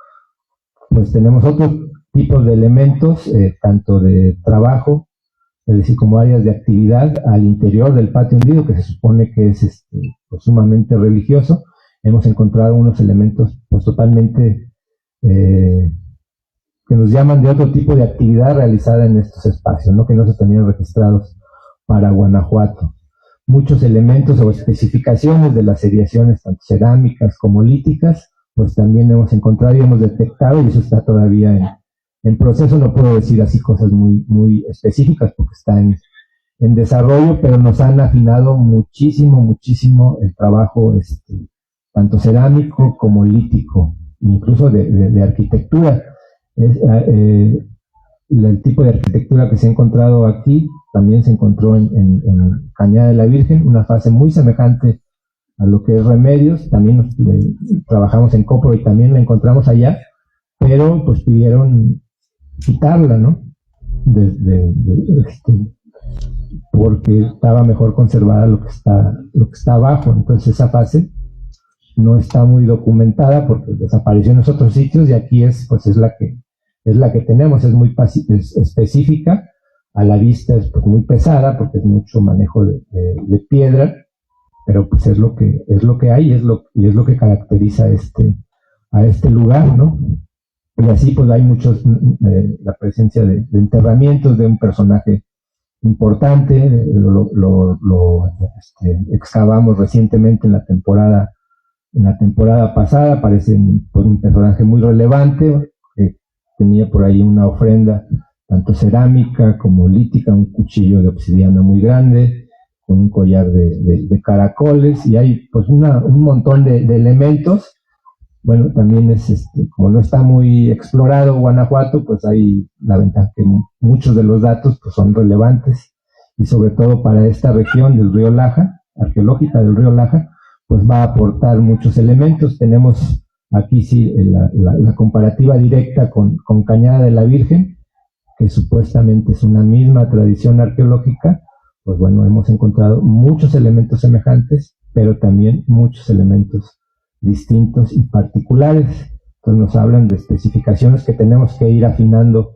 pues tenemos otros tipos de elementos, tanto de trabajo, es decir, como áreas de actividad al interior del patio hundido, que se supone que es pues, sumamente religioso. Hemos encontrado unos elementos pues totalmente que nos llaman de otro tipo de actividad realizada en estos espacios, ¿no? Que no se tenían registrados para Guanajuato. Muchos elementos o especificaciones de las seriaciones, tanto cerámicas como líticas, pues también hemos encontrado y hemos detectado, y eso está todavía en proceso. No puedo decir así cosas muy específicas porque está en desarrollo, pero nos han afinado muchísimo el trabajo, tanto cerámico como lítico, incluso de arquitectura. El tipo de arquitectura que se ha encontrado aquí también se encontró en Cañada de la Virgen, una fase muy semejante a lo que es Remedios. También trabajamos en Copro y también la encontramos allá, pero pues pidieron quitarla, ¿no? Porque estaba mejor conservada lo que está abajo. Entonces esa fase no está muy documentada porque desapareció en los otros sitios y aquí es la que tenemos. Es muy específica, a la vista es pues muy pesada porque es mucho manejo de piedra, pero pues es lo que hay, y es lo que caracteriza a este lugar, ¿no? Y así pues hay la presencia de enterramientos de un personaje importante. Lo excavamos recientemente en la temporada pasada. Parece pues, un personaje muy relevante, que tenía por ahí una ofrenda tanto cerámica como lítica, un cuchillo de obsidiana muy grande, con un collar de caracoles, y hay pues un montón de elementos. Bueno, también como no está muy explorado Guanajuato, pues hay la ventaja que muchos de los datos pues son relevantes, y sobre todo para esta región del río Laja, arqueológica del río Laja, pues va a aportar muchos elementos. Tenemos aquí sí la comparativa directa con Cañada de la Virgen, que supuestamente es una misma tradición arqueológica. Pues bueno, hemos encontrado muchos elementos semejantes, pero también muchos elementos distintos y particulares. Entonces nos hablan de especificaciones que tenemos que ir afinando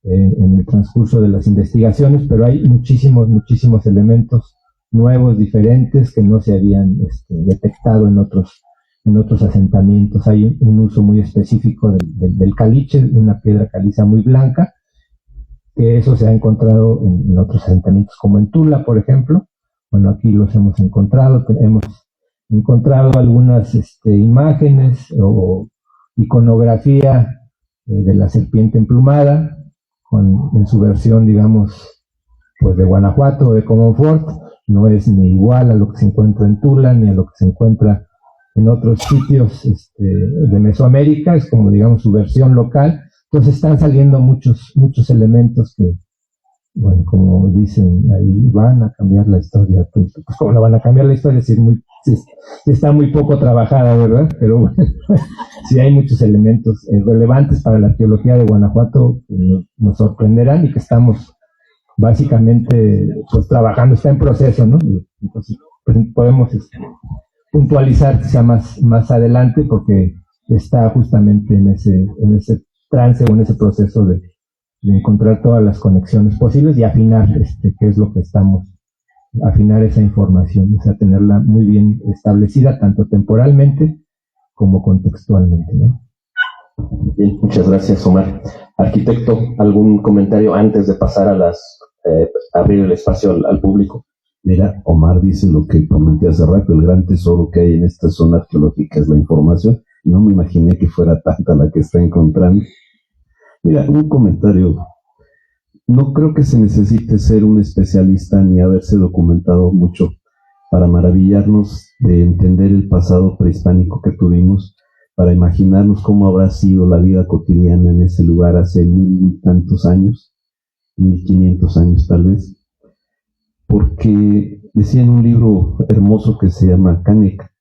en el transcurso de las investigaciones, pero hay muchísimos elementos nuevos, diferentes, que no se habían detectado en otros asentamientos. Hay un uso muy específico del caliche, de una piedra caliza muy blanca, que eso se ha encontrado en otros asentamientos, como en Tula, por ejemplo. Bueno, aquí los hemos encontrado algunas imágenes o iconografía de la serpiente emplumada, en su versión, digamos, pues de Guanajuato o de Comonfort. No es ni igual a lo que se encuentra en Tula, ni a lo que se encuentra en otros sitios de Mesoamérica, es como, digamos, su versión local. Entonces están saliendo muchos elementos que, bueno, como dicen ahí, van a cambiar la historia. Pues ¿cómo no van a cambiar la historia si está muy poco trabajada, verdad? Pero bueno, sí hay muchos elementos relevantes para la arqueología de Guanajuato que nos sorprenderán y que estamos básicamente pues trabajando, está en proceso, ¿no? Entonces pues, podemos puntualizar quizá más adelante, porque está justamente en ese trance o en ese proceso de encontrar todas las conexiones posibles y afinar qué es lo que afinar esa información, o sea, tenerla muy bien establecida tanto temporalmente como contextualmente, ¿no? Bien, muchas gracias, Omar. Arquitecto, ¿algún comentario antes de pasar a abrir el espacio al público? Mira, Omar dice lo que comenté hace rato, el gran tesoro que hay en esta zona arqueológica es la información. No me imaginé que fuera tanta la que está encontrando. Mira, un comentario. No creo que se necesite ser un especialista ni haberse documentado mucho para maravillarnos de entender el pasado prehispánico que tuvimos, para imaginarnos cómo habrá sido la vida cotidiana en ese lugar hace 1000 y tantos años, 1500 años tal vez. Porque decía en un libro hermoso que se llama Canek,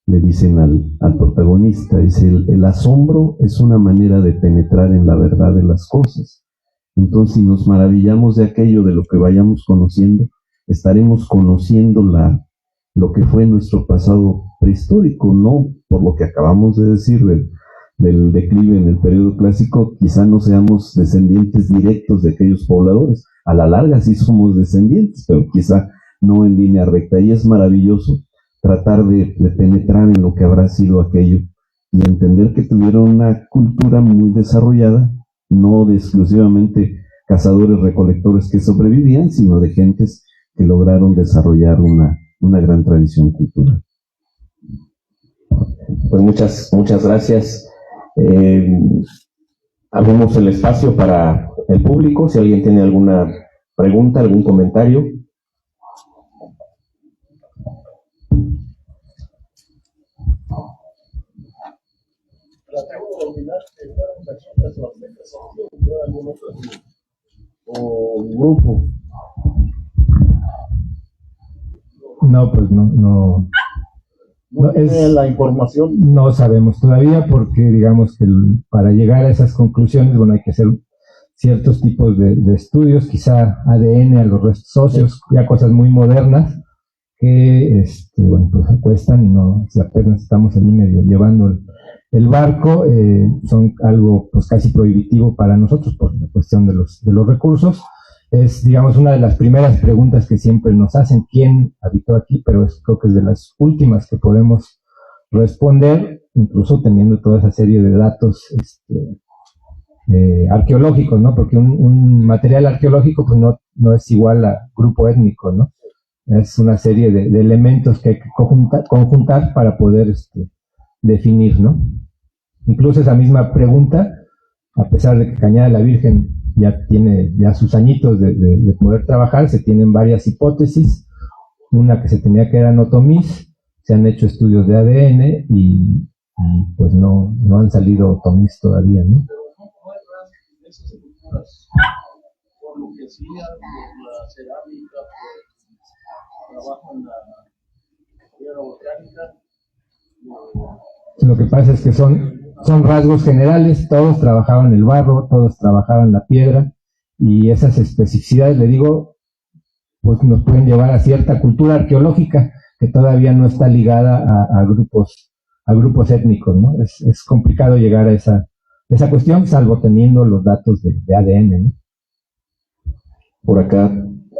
le dicen al protagonista, dice, el asombro es una manera de penetrar en la verdad de las cosas. Entonces, si nos maravillamos de aquello, de lo que vayamos conociendo, estaremos conociendo lo que fue nuestro pasado prehistórico, no por lo que acabamos de decir del declive en el periodo clásico, quizá no seamos descendientes directos de aquellos pobladores. A la larga sí somos descendientes, pero quizá no en línea recta. Y es maravilloso tratar de penetrar en lo que habrá sido aquello y entender que tuvieron una cultura muy desarrollada, no de exclusivamente cazadores recolectores que sobrevivían, sino de gentes que lograron desarrollar una gran tradición cultural. Pues muchas gracias. Abrimos el espacio para el público, si alguien tiene alguna pregunta, algún comentario. O grupo. No, pues no Es la información. No sabemos todavía, porque digamos que para llegar a esas conclusiones, bueno, hay que hacer ciertos tipos de estudios, quizá ADN a los restos óseos, ya cosas muy modernas que bueno, pues cuestan y no, si apenas estamos allí medio llevando el barco, son algo pues casi prohibitivo para nosotros por la cuestión de los recursos. Es, digamos, una de las primeras preguntas que siempre nos hacen: ¿quién habitó aquí? Pero creo que es de las últimas que podemos responder, incluso teniendo toda esa serie de datos arqueológicos, ¿no? Porque un material arqueológico pues no es igual a grupo étnico, ¿no? Es una serie de elementos que hay que conjuntar para poder definir, ¿no? Incluso esa misma pregunta, a pesar de que Cañada de la Virgen ya tiene sus añitos de poder trabajar, se tienen varias hipótesis. Una que se tenía que era Notomís, se han hecho estudios de ADN y pues no han salido Otomís todavía, ¿no? Por lo que hacía, por la cerámica, por trabajo en la piedra volcánica. Lo que pasa es que son rasgos generales, todos trabajaban el barro, todos trabajaban la piedra, y esas especificidades, le digo, pues nos pueden llevar a cierta cultura arqueológica que todavía no está ligada a grupos grupos étnicos, ¿no? Es complicado llegar a esa cuestión, salvo teniendo los datos de ADN, ¿no? Por acá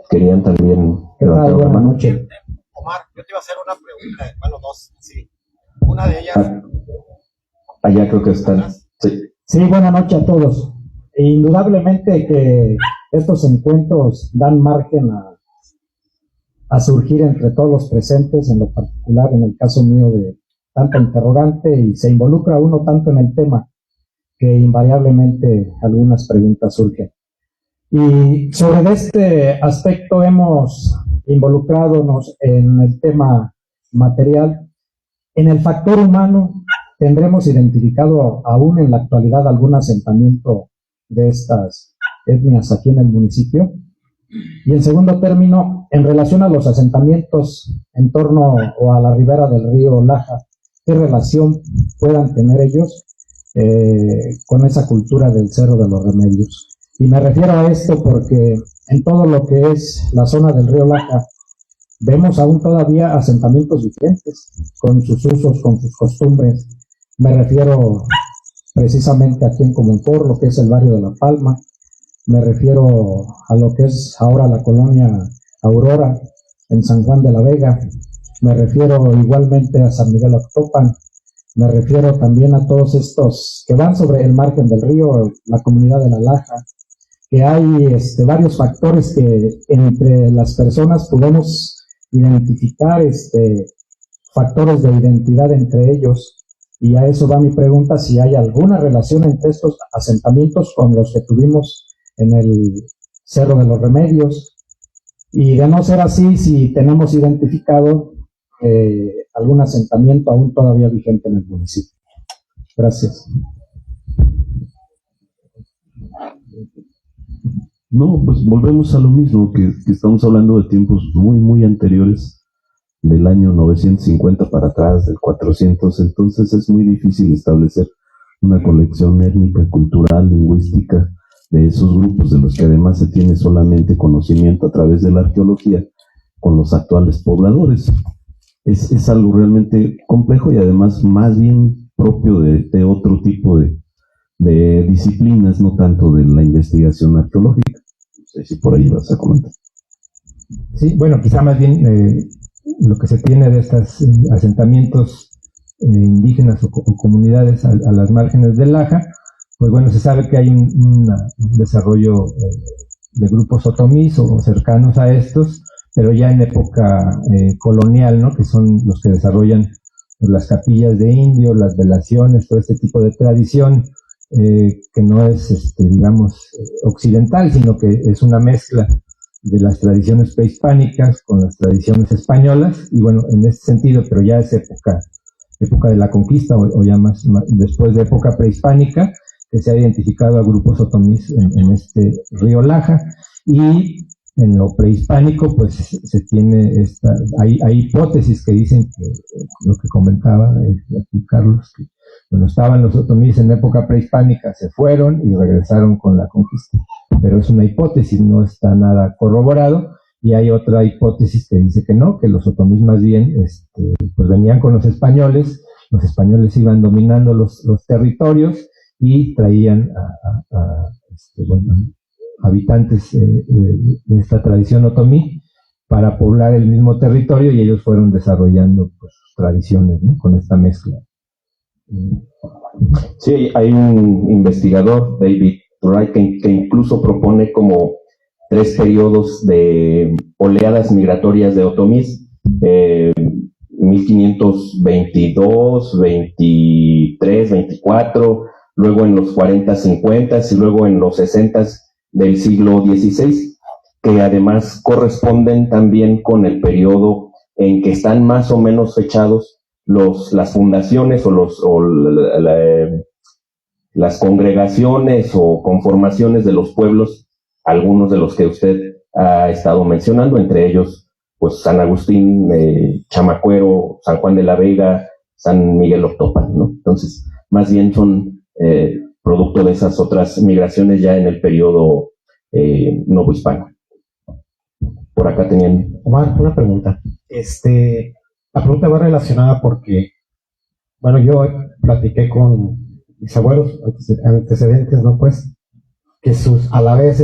querían también levantar la Buenas mano. noches. Omar, yo te iba a hacer una pregunta, bueno, dos, sí. Una de ellas. Allá creo que están. Sí. Sí, buenas noches a todos. Indudablemente que estos encuentros dan margen a surgir entre todos los presentes, en lo particular en el caso mío de tanta interrogante, y se involucra uno tanto en el tema que invariablemente algunas preguntas surgen. Y sobre este aspecto hemos involucradonos en el tema material. En el factor humano tendremos identificado aún en la actualidad algún asentamiento de estas etnias aquí en el municipio. Y en segundo término, en relación a los asentamientos en torno o a la ribera del río Laja, ¿qué relación puedan tener ellos con esa cultura del Cerro de los Remedios? Y me refiero a esto porque en todo lo que es la zona del río Laja, vemos aún todavía asentamientos diferentes, con sus usos, con sus costumbres. Me refiero precisamente aquí en Comonfort, lo que es el barrio de La Palma. Me refiero a lo que es ahora la colonia Aurora, en San Juan de la Vega. Me refiero igualmente a San Miguel Octopan. Me refiero también a todos estos que van sobre el margen del río, la comunidad de La Laja, que hay varios factores que entre las personas podemos identificar, factores de identidad entre ellos, y a eso va mi pregunta, si hay alguna relación entre estos asentamientos con los que tuvimos en el Cerro de los Remedios, y de no ser así, si tenemos identificado algún asentamiento aún todavía vigente en el municipio. Gracias. No, pues volvemos a lo mismo, que estamos hablando de tiempos muy, muy anteriores, del año 950 para atrás, del 400, entonces es muy difícil establecer una colección étnica, cultural, lingüística de esos grupos, de los que además se tiene solamente conocimiento a través de la arqueología con los actuales pobladores. Es algo realmente complejo y además más bien propio de otro tipo de disciplinas, no tanto de la investigación arqueológica. No sé si por ahí vas a comentar. Sí, bueno, quizá más bien lo que se tiene de estos asentamientos indígenas o comunidades a las márgenes del Laja, pues bueno, se sabe que hay un desarrollo de grupos otomís o cercanos a estos, pero ya en época colonial, ¿no? Que son los que desarrollan pues, las capillas de indios, las velaciones, todo este tipo de tradición que no es, digamos, occidental, sino que es una mezcla de las tradiciones prehispánicas con las tradiciones españolas, y bueno, en este sentido, pero ya es época de la conquista, o ya más después de época prehispánica, que se ha identificado a grupos otomís en este río Laja, y en lo prehispánico, pues se tiene hay hipótesis que dicen que, lo que comentaba aquí Carlos, que bueno, estaban los otomíes en época prehispánica, se fueron y regresaron con la conquista, pero es una hipótesis, no está nada corroborado, y hay otra hipótesis que dice que no, que los otomíes más bien pues venían con los españoles iban dominando los territorios y traían bueno, habitantes de esta tradición otomí para poblar el mismo territorio, y ellos fueron desarrollando pues, sus tradiciones, ¿no? Con esta mezcla. Sí, hay un investigador, David Wright, que incluso propone como 3 periodos de oleadas migratorias de otomís, 1522, 23, 24, luego en los 40, 50 y luego en los 60 del siglo XVI, que además corresponden también con el periodo en que están más o menos fechados las fundaciones o las congregaciones o conformaciones de los pueblos, algunos de los que usted ha estado mencionando, entre ellos pues San Agustín, Chamacuero, San Juan de la Vega, San Miguel Octopan, ¿no? Entonces, más bien son producto de esas otras migraciones ya en el periodo novohispano. Por acá tenían... Omar, una pregunta. La pregunta va relacionada porque Bueno, yo platiqué con mis abuelos, antecedentes, ¿no? Pues, que a la vez,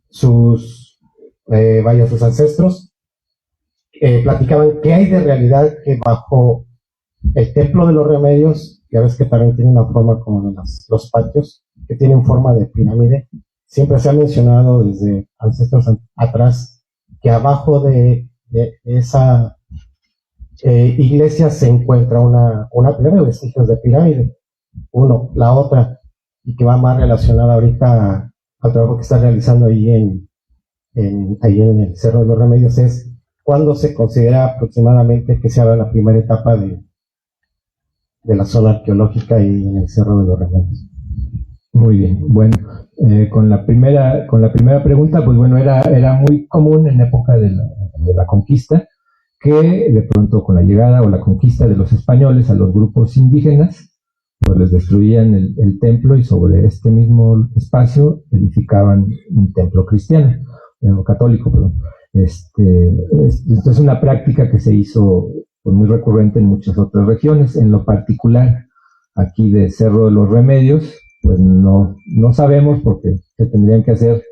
sus ancestros, platicaban qué hay de realidad que bajo el Templo de los Remedios, ya ves que también tiene una forma como de los patios, que tienen forma de pirámide. Siempre se ha mencionado desde ancestros atrás que abajo de esa iglesia se encuentra una pirámide, vestigios de pirámide. Uno, la otra, y que va más relacionada ahorita al trabajo que está realizando ahí ahí en el Cerro de los Remedios, es cuando se considera aproximadamente que se haga la primera etapa de la zona arqueológica ahí en el Cerro de los Remedios. Muy bien, bueno, con la primera pregunta, pues bueno, era muy común en época de la conquista que de pronto con la llegada o la conquista de los españoles a los grupos indígenas, pues les destruían el templo y sobre este mismo espacio edificaban un templo cristiano, católico, perdón. Esto es una práctica que se hizo pues, muy recurrente en muchas otras regiones, en lo particular aquí de Cerro de los Remedios, pues no sabemos porque se tendrían que hacer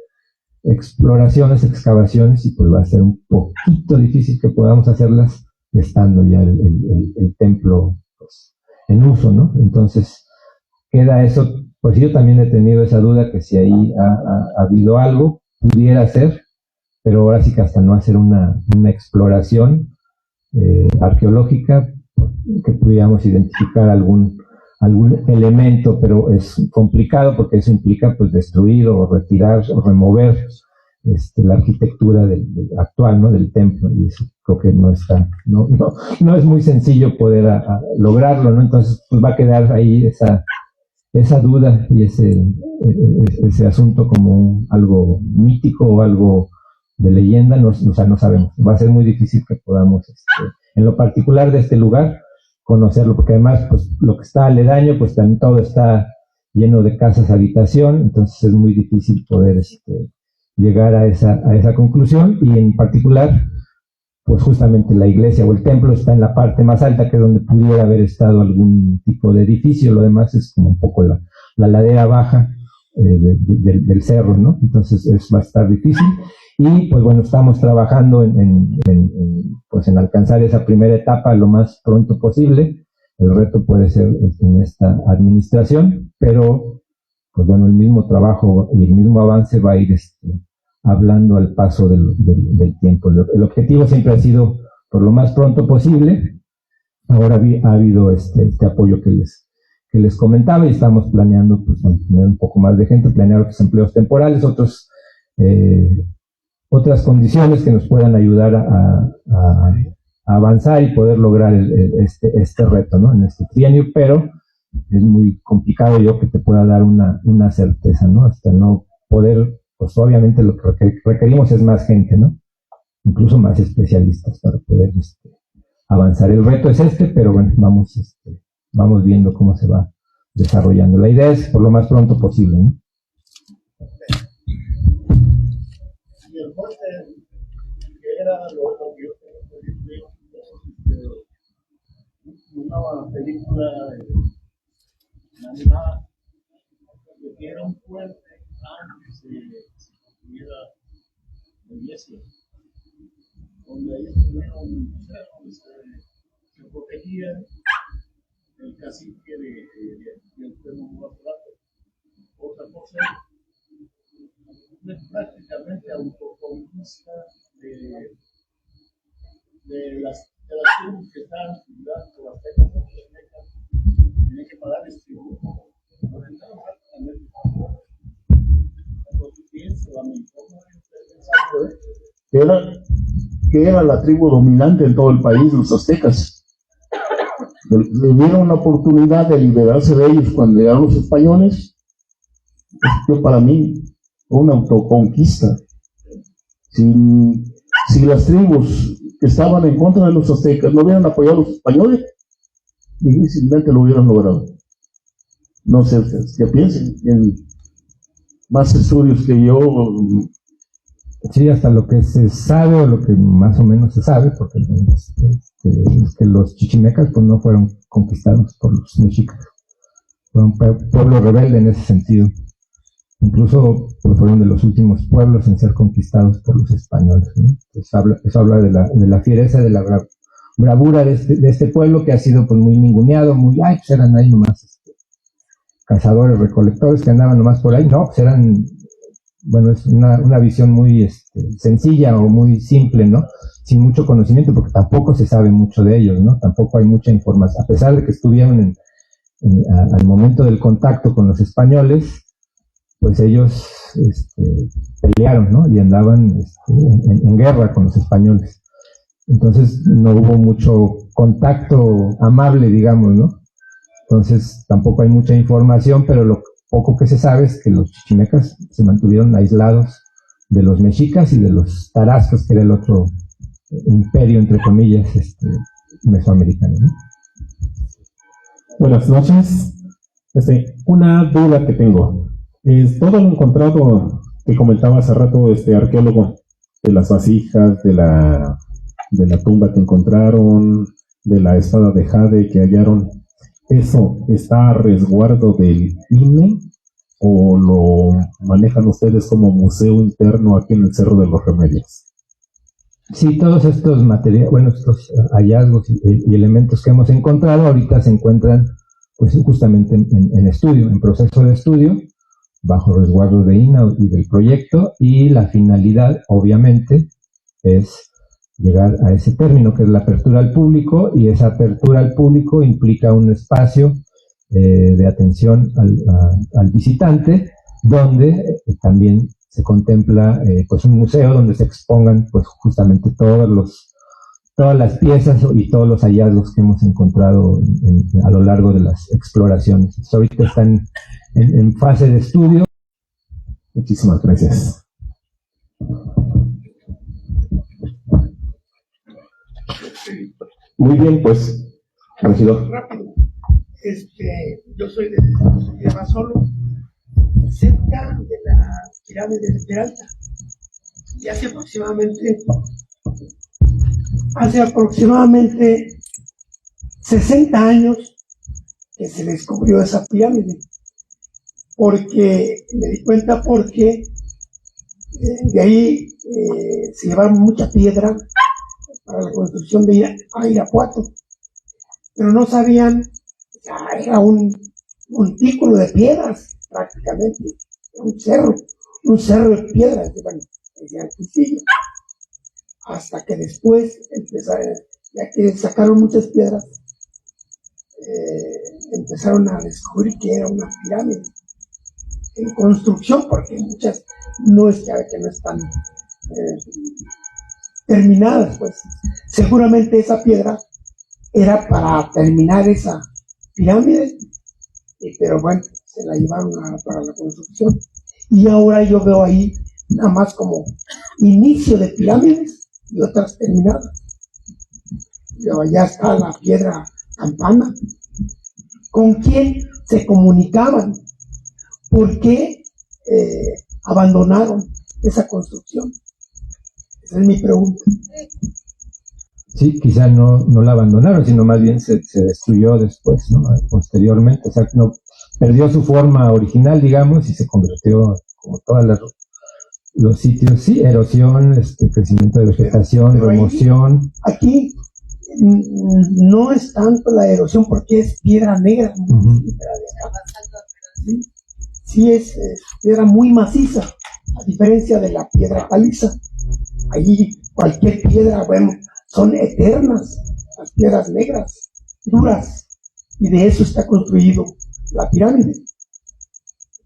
exploraciones, excavaciones y pues va a ser un poquito difícil que podamos hacerlas estando ya el templo pues, en uso, ¿no? Entonces queda eso, pues yo también he tenido esa duda que si ahí ha habido algo, pudiera ser, pero ahora sí que hasta no hacer una exploración arqueológica que pudiéramos identificar algún elemento, pero es complicado porque eso implica pues destruir o retirar o remover la arquitectura actual, ¿no? Del templo, y eso creo que no es muy sencillo poder lograrlo, ¿no? Entonces pues va a quedar ahí esa duda y ese asunto como algo mítico o algo de leyenda, o sea, no sabemos. Va a ser muy difícil que podamos, en lo particular de este lugar, conocerlo, porque además, pues, lo que está aledaño, pues también todo está lleno de casas habitación, entonces es muy difícil poder llegar a esa conclusión, y en particular, pues justamente la iglesia o el templo está en la parte más alta, que es donde pudiera haber estado algún tipo de edificio, lo demás es como un poco la ladera baja del cerro, ¿no? Entonces va a estar difícil, y pues bueno, estamos trabajando pues en alcanzar esa primera etapa lo más pronto posible. El reto puede ser en esta administración, pero pues bueno, el mismo trabajo y el mismo avance va a ir hablando al paso del tiempo. El objetivo siempre ha sido por lo más pronto posible. Ahora ha habido este apoyo que les comentaba, y estamos planeando pues tener un poco más de gente, planear otros empleos temporales, otras condiciones que nos puedan ayudar a avanzar y poder lograr este reto, ¿no? En este trienio, pero es muy complicado yo que te pueda dar una certeza, ¿no? Hasta no poder, pues obviamente lo que requerimos es más gente, ¿no? Incluso más especialistas para poder avanzar. El reto es pero bueno, vamos viendo cómo se va desarrollando. La idea es por lo más pronto posible, ¿no? Y el fuerte, que era lo que yo una película animada, que era un fuerte antes de que se construyera la iglesia, donde ahí estuvieron, se protegía el cacique del pueblo Guatemala. Otra cosa es prácticamente autoconquista de las tribus que estaban cuidando por las teclas de los aztecas. Tienen que pagarles tributo. Lo que pienso, a mi forma de pensar, que era la tribu dominante en todo el país, los aztecas. Le dieron una oportunidad de liberarse de ellos cuando llegaron los españoles. Esto para mí fue una autoconquista. Si las tribus que estaban en contra de los aztecas no hubieran apoyado a los españoles, difícilmente lo hubieran logrado. No sé ustedes qué piensen. En más estudios que yo Sí, hasta lo que se sabe o lo que más o menos se sabe, porque es que los chichimecas pues no fueron conquistados por los mexicas, fueron un pueblo rebelde en ese sentido. Incluso pues, fueron de los últimos pueblos en ser conquistados por los españoles, ¿no? Entonces, eso habla de la fiereza, de la bravura de este pueblo que ha sido pues muy ninguneado, pues eran ahí nomás cazadores, recolectores que andaban nomás por ahí. No, pues eran, bueno, es una visión muy sencilla o muy simple, ¿no? Sin mucho conocimiento, porque tampoco se sabe mucho de ellos, ¿no? Tampoco hay mucha información, a pesar de que estuvieron al momento del contacto con los españoles, pues ellos pelearon, ¿no? Y andaban en guerra con los españoles. Entonces no hubo mucho contacto amable, digamos, ¿no? Entonces tampoco hay mucha información, pero lo poco que se sabe es que los chichimecas se mantuvieron aislados de los mexicas y de los tarascos, que era el otro imperio, entre comillas, mesoamericano, ¿no? Buenas noches. Una duda que tengo. Es todo lo encontrado que comentaba hace rato arqueólogo, de las vasijas, de la tumba que encontraron, de la espada de jade que hallaron, ¿eso está a resguardo del INE o lo manejan ustedes como museo interno aquí en el Cerro de los Remedios? Sí, todos estos materiales, bueno, estos hallazgos y elementos que hemos encontrado ahorita se encuentran pues justamente en estudio, en proceso de estudio, bajo resguardo de INA y del proyecto, y la finalidad obviamente es llegar a ese término que es la apertura al público, y esa apertura al público implica un espacio de atención al visitante, donde también se contempla pues un museo donde se expongan pues justamente todas las piezas y todos los hallazgos que hemos encontrado a lo largo de las exploraciones. Entonces, ahorita están en fase de estudio. Muchísimas gracias. Muy bien, pues, regidor. Rápido. Yo soy de Basolo, cerca de la pirámide de Peralta, y hace aproximadamente 60 años que se descubrió esa pirámide, porque me di cuenta porque de ahí se llevaron mucha piedra para la construcción de Irapuato, pero no sabían, era un montículo de piedras prácticamente, un cerro de piedras, bueno, decían sencillo, hasta que después empezaron, ya que sacaron muchas piedras, empezaron a descubrir que era una pirámide en construcción, porque muchas no están terminadas, pues seguramente esa piedra era para terminar esa pirámide, pero bueno, se la llevaron para la construcción, y ahora yo veo ahí nada más como inicio de pirámides y otras terminadas. Pero allá está la piedra campana. ¿Con quién se comunicaban? ¿Por qué abandonaron esa construcción? Esa es mi pregunta. Sí, quizá no la abandonaron, sino más bien se destruyó después, ¿no? Posteriormente, o sea, no, perdió su forma original, digamos, y se convirtió, como todos los sitios, sí, erosión, crecimiento de vegetación, remoción. Aquí no es tanto la erosión porque es piedra negra, sí es piedra muy maciza, a diferencia de la piedra caliza. Allí cualquier piedra, bueno, son eternas, las piedras negras, duras, y de eso está construido la pirámide.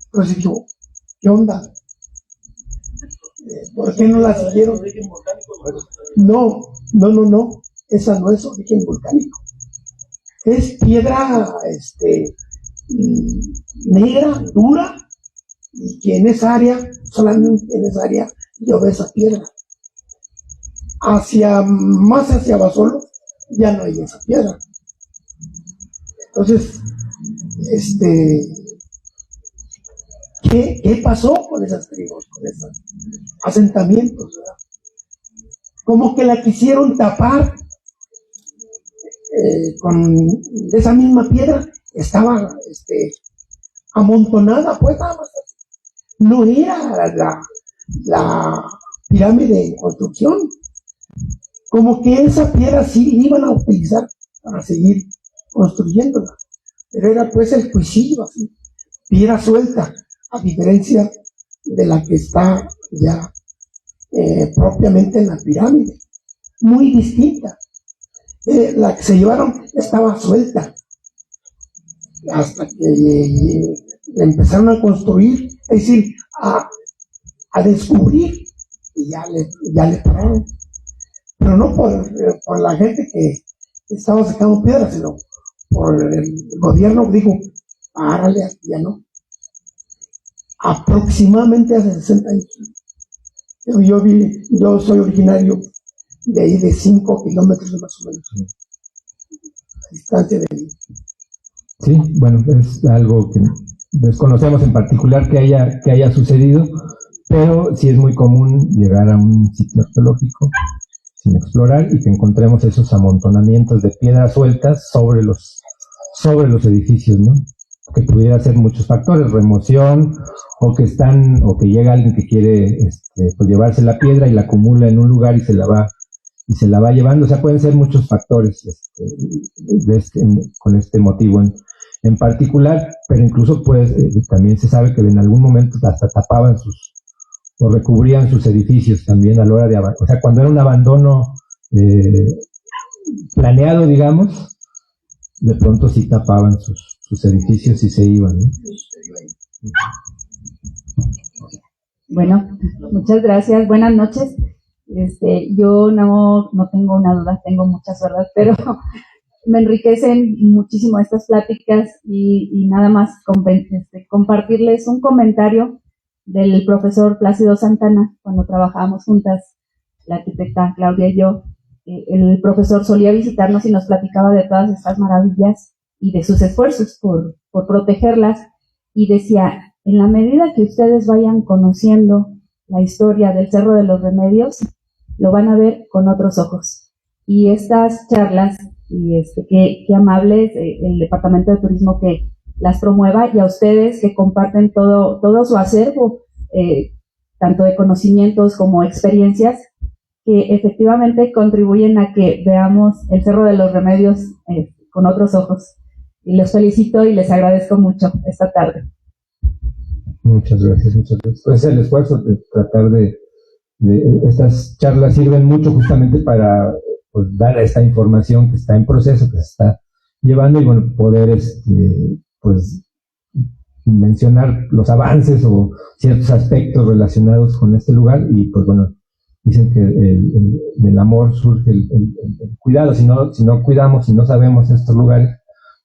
Entonces digo, ¿qué onda? ¿Por qué no la siguieron? No, esa no es origen volcánico. Es piedra negra, dura, y que en esa área, solamente en esa área, yo veo esa piedra. Más hacia Basolo, ya no hay esa piedra. Entonces, ¿qué pasó? con esas tribus, con esos asentamientos, ¿verdad? Como que la quisieron tapar con esa misma piedra, estaba amontonada, pues nada más. No era la pirámide en construcción. Como que esa piedra sí la iban a utilizar para seguir construyéndola. Pero era pues el cuisillo, así, piedra suelta, a diferencia de la que está ya propiamente en la pirámide. Muy distinta. La que se llevaron estaba suelta. Hasta que empezaron a construir, es decir, a descubrir, y ya le pararon. Pero no por la gente que estaba sacando piedras, sino por el gobierno. Dijo, párale, aquí ya no. Aproximadamente hace 60 años. Yo soy originario de ahí, de 5 kilómetros más o menos, a distancia de ahí. Sí, bueno, es algo que desconocemos en particular que haya sucedido, pero sí es muy común llegar a un sitio arqueológico sin explorar y que encontremos esos amontonamientos de piedras sueltas sobre los edificios, ¿no? Que pudiera ser muchos factores, remoción, o que llega alguien que quiere pues llevarse la piedra y la acumula en un lugar y se la va llevando. O sea, pueden ser muchos factores con este motivo en particular, pero incluso pues también se sabe que en algún momento hasta tapaban o recubrían sus edificios también a la hora de abandonar. O sea, cuando era un abandono planeado, digamos, de pronto sí tapaban sus edificios y se iban, ¿no? Bueno, muchas gracias. Buenas noches. Yo no tengo una duda, tengo muchas verdades, pero me enriquecen muchísimo estas pláticas y nada más compartirles un comentario del profesor Plácido Santana cuando trabajábamos juntas, la arquitecta Claudia y yo. El profesor solía visitarnos y nos platicaba de todas estas maravillas y de sus esfuerzos por protegerlas, y decía, en la medida que ustedes vayan conociendo la historia del Cerro de los Remedios, lo van a ver con otros ojos. Y estas charlas, y qué amables el Departamento de Turismo que las promueva, y a ustedes que comparten todo su acervo, tanto de conocimientos como experiencias, que efectivamente contribuyen a que veamos el Cerro de los Remedios con otros ojos. Y los felicito y les agradezco mucho esta tarde. Muchas gracias. Pues el esfuerzo de tratar de estas charlas sirven mucho justamente para pues, dar esta información que está en proceso, que se está llevando, y bueno, poder pues mencionar los avances o ciertos aspectos relacionados con este lugar. Y pues bueno, dicen que del amor surge el cuidado. Si no cuidamos, si no sabemos estos lugares,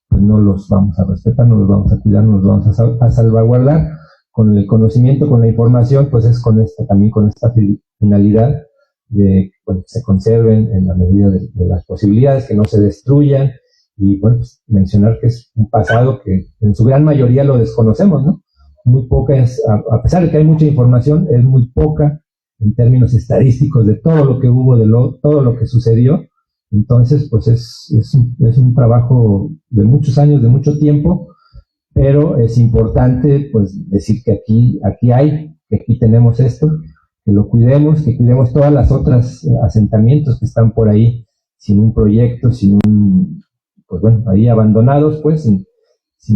pues no los vamos a respetar, no los vamos a cuidar, no los vamos a salvaguardar. Con el conocimiento, con la información, pues es también con esta finalidad de que se conserven en la medida de las posibilidades, que no se destruyan, y bueno, pues mencionar que es un pasado que en su gran mayoría lo desconocemos, ¿no? Muy poca a pesar de que hay mucha información, es muy poca en términos estadísticos de todo lo que hubo, todo lo que sucedió. Entonces, pues es un trabajo de muchos años, de mucho tiempo, pero es importante pues decir que aquí que aquí tenemos esto, que lo cuidemos, que cuidemos todas las otras asentamientos que están por ahí sin un proyecto, pues bueno, ahí abandonados, pues que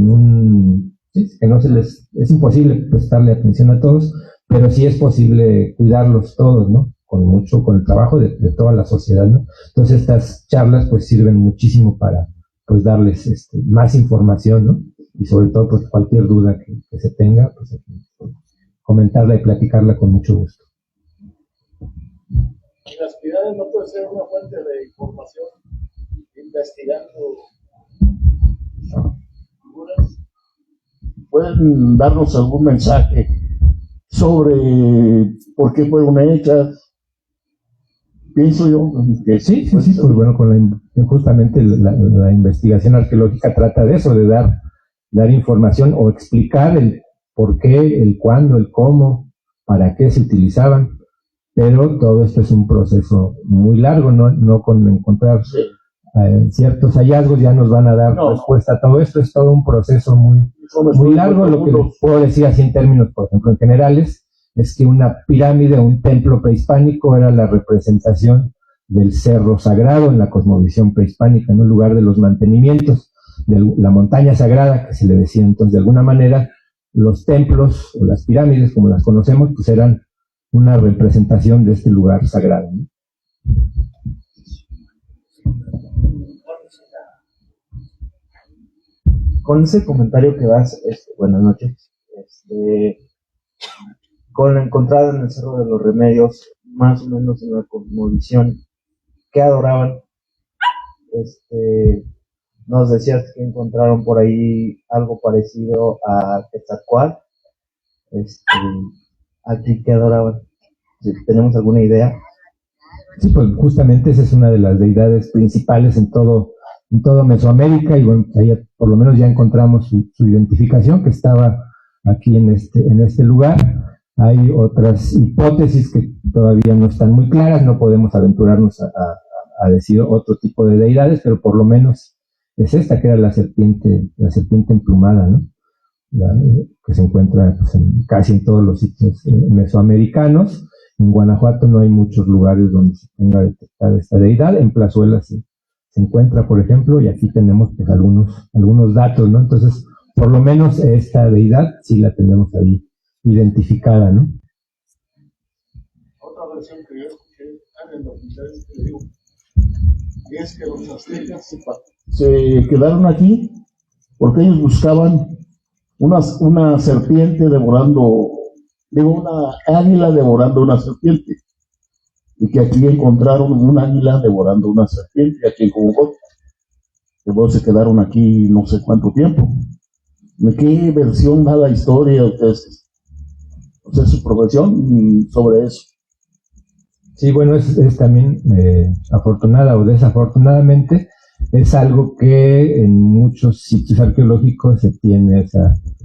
no es imposible prestarle atención a todos, pero sí es posible cuidarlos todos, ¿no? Con el trabajo de toda la sociedad, ¿no? Entonces estas charlas pues sirven muchísimo para pues darles más información, ¿no? Y sobre todo pues cualquier duda que se tenga, pues comentarla y platicarla con mucho gusto. Las pirámides no pueden ser una fuente de información investigando figuras. ¿Pueden darnos algún mensaje sobre por qué fueron hechas? Pienso yo que sí, pues bueno, justamente la investigación arqueológica trata de eso, de dar información o explicar por qué, el cuándo, el cómo, para qué se utilizaban, pero todo esto es un proceso muy largo, no con encontrar ciertos hallazgos ya nos van a dar respuesta a todo esto, es todo un proceso muy largo. Lo que les puedo decir así en términos, por ejemplo, en generales, es que una pirámide, un templo prehispánico era la representación del cerro sagrado en la cosmovisión prehispánica, en un lugar de los mantenimientos, de la montaña sagrada que se le decía. Entonces, de alguna manera, los templos o las pirámides, como las conocemos, pues eran una representación de este lugar sagrado, ¿no? Con ese comentario que das, buenas noches, con la encontrada en el Cerro de los Remedios, más o menos en la cosmovisión, ¿qué adoraban? Nos decías que encontraron por ahí algo parecido a Quetzalcóatl. ¿Aquí qué adoraban? ¿Tenemos alguna idea? Sí, pues justamente esa es una de las deidades principales en todo Mesoamérica, y bueno, ahí por lo menos ya encontramos su identificación, que estaba aquí en este lugar. Hay otras hipótesis que todavía no están muy claras, no podemos aventurarnos a decir otro tipo de deidades, pero por lo menos es esta, que era la serpiente emplumada, ¿no? Que se encuentra pues, casi en todos los sitios mesoamericanos. En Guanajuato no hay muchos lugares donde se tenga detectada esta deidad. En Plazuela se encuentra, por ejemplo, y aquí tenemos pues, algunos datos, ¿no? Entonces, por lo menos esta deidad sí la tenemos ahí identificada, ¿no? Otra versión que yo escuché en el documental que digo, es que los aztecas se quedaron aquí porque ellos buscaban una serpiente devorando, una águila devorando una serpiente, y que aquí encontraron un águila devorando una serpiente, aquí en Comonfort. Luego se quedaron aquí no sé cuánto tiempo. ¿De qué versión da la historia ustedes? O sea, su profesión sobre eso. Sí, bueno, es también afortunada o desafortunadamente, es algo que en muchos sitios arqueológicos se tiene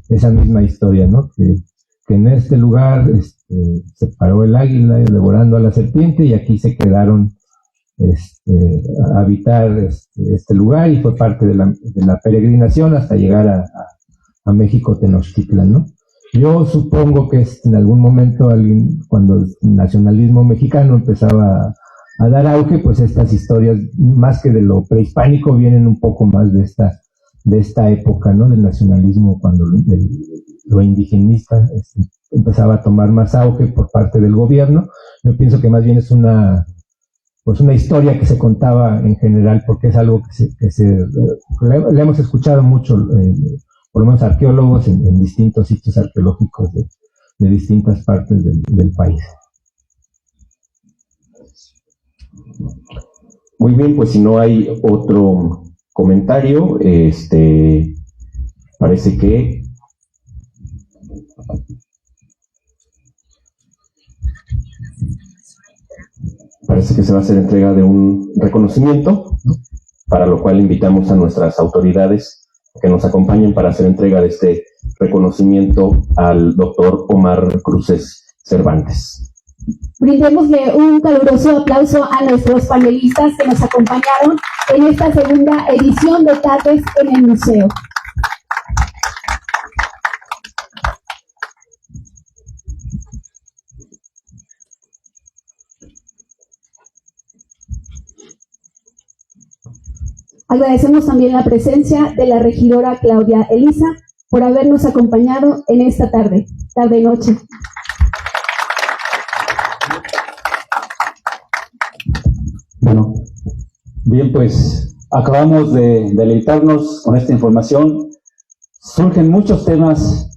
esa misma historia, ¿no? Que en este lugar se paró el águila devorando a la serpiente, y aquí se quedaron a habitar este lugar, y fue parte de la peregrinación hasta llegar a México Tenochtitlan, ¿no? Yo supongo que en algún momento cuando el nacionalismo mexicano empezaba a dar auge, pues estas historias, más que de lo prehispánico, vienen un poco más de esta época, ¿no? Del nacionalismo, cuando lo indigenista empezaba a tomar más auge por parte del gobierno. Yo pienso que más bien es una historia que se contaba en general, porque es algo que le hemos escuchado mucho, por lo menos arqueólogos en distintos sitios arqueológicos de distintas partes del país. Muy bien, pues si no hay otro comentario, parece que se va a hacer entrega de un reconocimiento, para lo cual invitamos a nuestras autoridades que nos acompañen para hacer entrega de este reconocimiento al doctor Omar Cruces Cervantes. Brindémosle un caluroso aplauso a nuestros panelistas que nos acompañaron en esta segunda edición de Tardes en el Museo. Agradecemos también la presencia de la regidora Claudia Elisa por habernos acompañado en esta tarde-noche. Bueno, bien, pues acabamos de deleitarnos con esta información. Surgen muchos temas,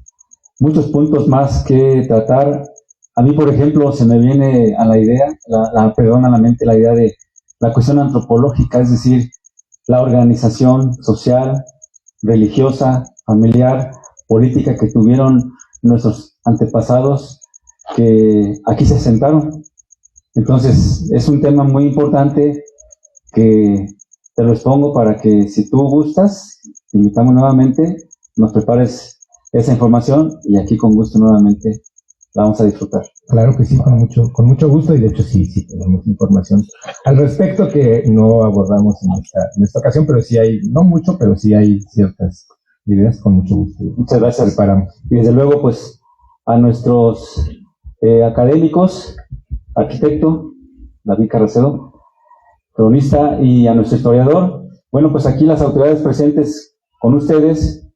muchos puntos más que tratar. A mí, por ejemplo, se me viene a la idea, a la mente la idea de la cuestión antropológica, es decir, la organización social, religiosa, familiar, política que tuvieron nuestros antepasados que aquí se asentaron. Entonces, es un tema muy importante que te lo expongo para que, si tú gustas, te invitamos nuevamente, nos prepares esa información y aquí con gusto nuevamente la vamos a disfrutar. Claro que sí, con mucho gusto, y de hecho sí tenemos información al respecto que no abordamos en esta ocasión, pero sí hay, no mucho, pero sí hay ciertas ideas con mucho gusto. Muchas gracias. Preparamos. Y desde luego, pues, a nuestros académicos, arquitecto David Carracedo, cronista, y a nuestro historiador. Bueno, pues aquí las autoridades presentes con ustedes,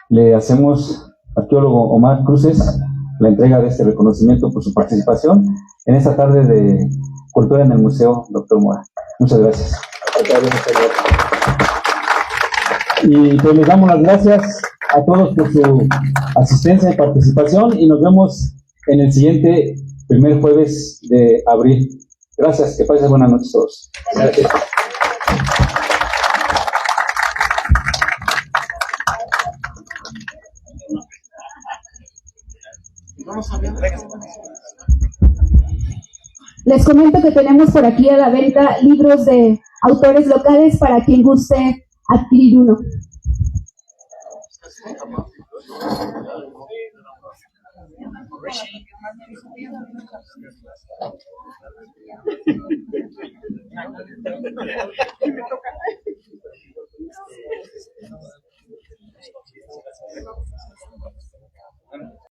le hacemos, arqueólogo Omar Cruces, la entrega de este reconocimiento por su participación en esta tarde de Cultura en el Museo Dr. Mora. Muchas gracias. Y pues les damos las gracias a todos por su asistencia y participación y nos vemos en el siguiente primer jueves de abril. Gracias, que pasen buenas noches a todos. Gracias. Les comento que tenemos por aquí a la venta libros de autores locales para quien guste adquirir uno.